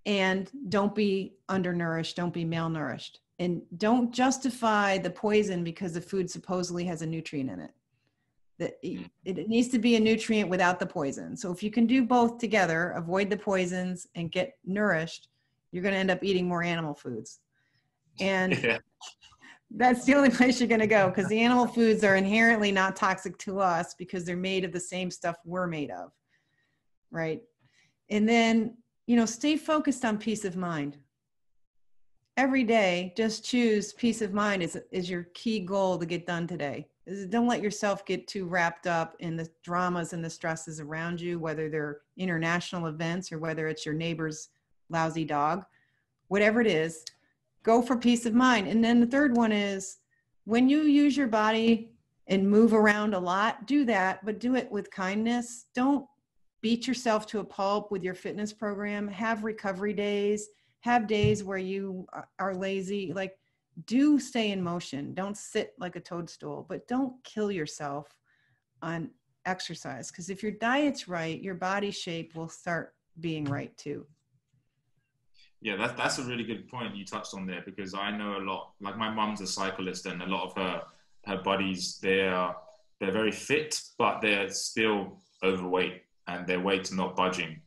And don't be undernourished, don't be malnourished. And don't justify the poison because the food supposedly has a nutrient in it. That it needs to be a nutrient without the poison. So if you can do both together, avoid the poisons and get nourished, you're going to end up eating more animal foods. And that's the only place you're going to go, because the animal foods are inherently not toxic to us because they're made of the same stuff we're made of, right? And then, stay focused on peace of mind. Every day, just choose peace of mind is your key goal to get done today. Don't let yourself get too wrapped up in the dramas and the stresses around you, whether they're international events or whether it's your neighbor's lousy dog. Whatever it is, go for peace of mind. And then the third one is when you use your body and move around a lot, do that, but do it with kindness. Don't beat yourself to a pulp with your fitness program. Have recovery days. Have days where you are lazy. Like, do stay in motion. Don't sit like a toadstool, but don't kill yourself on exercise. Because if your diet's right, your body shape will start being right too. Yeah, that's a really good point you touched on there, because I know a lot, like my mum's a cyclist, and a lot of her buddies, they're very fit, but they're still overweight and their weight's not budging.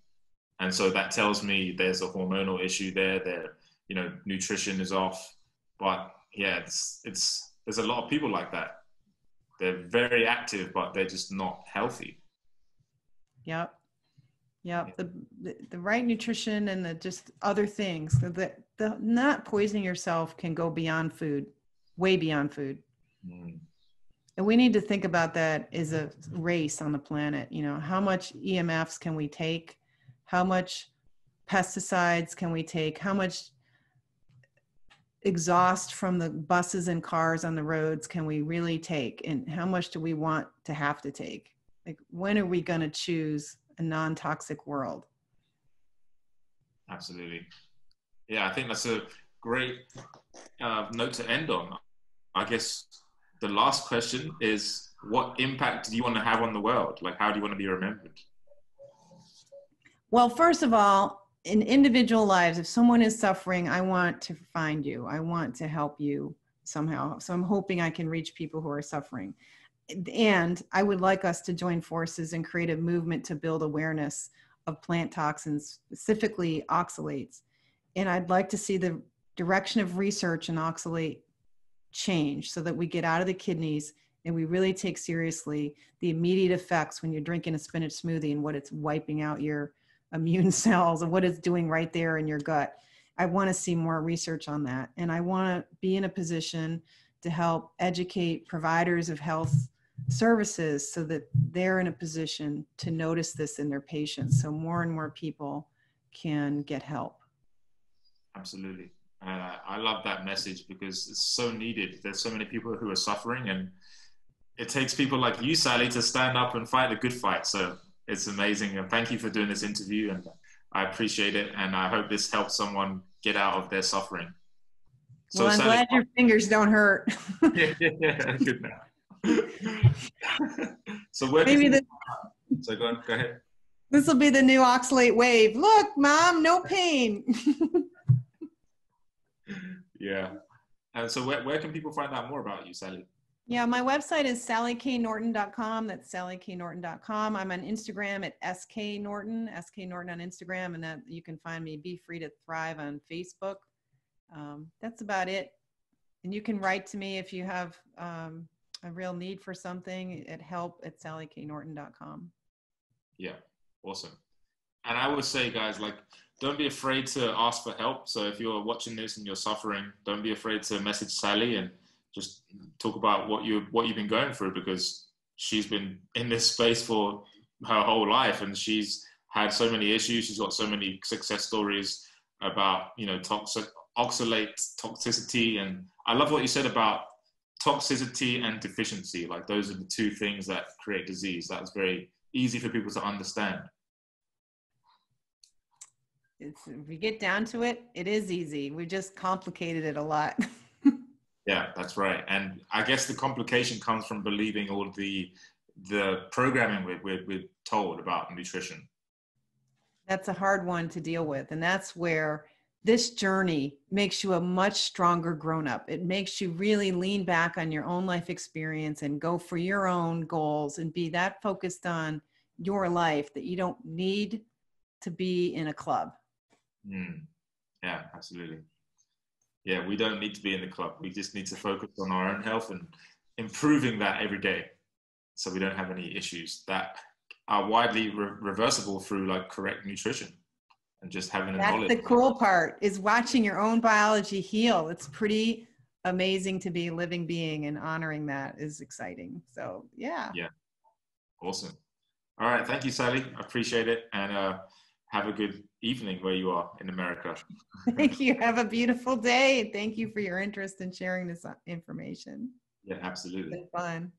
And so that tells me there's a hormonal issue there. Their, nutrition is off. But yeah, there's a lot of people like that. They're very active, but they're just not healthy. Yep. The right nutrition and the just other things. The not poisoning yourself can go beyond food, way beyond food. And we need to think about that as a race on the planet. How much EMFs can we take? How much pesticides can we take? How much exhaust from the buses and cars on the roads can we really take? And how much do we want to have to take? Like, when are we going to choose a non-toxic world? Absolutely. Yeah, I think that's a great note to end on. I guess the last question is, what impact do you want to have on the world? Like, how do you want to be remembered? Well, first of all, in individual lives, if someone is suffering, I want to find you. I want to help you somehow. So I'm hoping I can reach people who are suffering. And I would like us to join forces and create a movement to build awareness of plant toxins, specifically oxalates. And I'd like to see the direction of research in oxalate change so that we get out of the kidneys and we really take seriously the immediate effects when you're drinking a spinach smoothie and what it's wiping out your immune cells and what it's doing right there in your gut. I want to see more research on that. And I want to be in a position to help educate providers of health services so that they're in a position to notice this in their patients, so more and more people can get help. Absolutely. I love that message because it's so needed. There's so many people who are suffering, and it takes people like you, Sally, to stand up and fight a good fight. So it's amazing. And thank you for doing this interview. And I appreciate it. And I hope this helps someone get out of their suffering. So, well, I'm Sally, glad your fingers don't hurt. yeah, good now. So where Maybe can so go ahead. this will be the new Oxalate wave. Look, Mom, no pain. Yeah. And so where can people find out more about you, Sally? Yeah, my website is sallyknorton.com. That's sallyknorton.com. I'm on Instagram at sknorton, sknorton on Instagram, and that you can find me Be Free to Thrive on Facebook. That's about it. And you can write to me if you have a real need for something at help@sallyknorton.com. Yeah, awesome. And I would say, guys, like, don't be afraid to ask for help. So if you're watching this and you're suffering, don't be afraid to message Sally and just talk about what you've been going through, because she's been in this space for her whole life and she's had so many issues. She's got so many success stories about, you know, oxalate toxicity. And I love what you said about toxicity and deficiency. Like, those are the two things that create disease. That's very easy for people to understand. If we get down to it, it is easy. We just complicated it a lot. Yeah, that's right. And I guess the complication comes from believing all the programming we're told about nutrition. That's a hard one to deal with. And that's where this journey makes you a much stronger grown-up. It makes you really lean back on your own life experience and go for your own goals and be that focused on your life that you don't need to be in a club. Yeah, absolutely. Yeah, we don't need to be in the club. We just need to focus on our own health and improving that every day, so we don't have any issues that are widely reversible through like correct nutrition and just having the knowledge. That's the cool part, is watching your own biology heal. It's pretty amazing to be a living being, and honoring that is exciting. So yeah. Yeah, awesome. All right, thank you, Sally. I appreciate it, and have a good evening where you are in America. Thank you. Have a beautiful day. Thank you for your interest in sharing this information. Yeah, absolutely. It's been fun.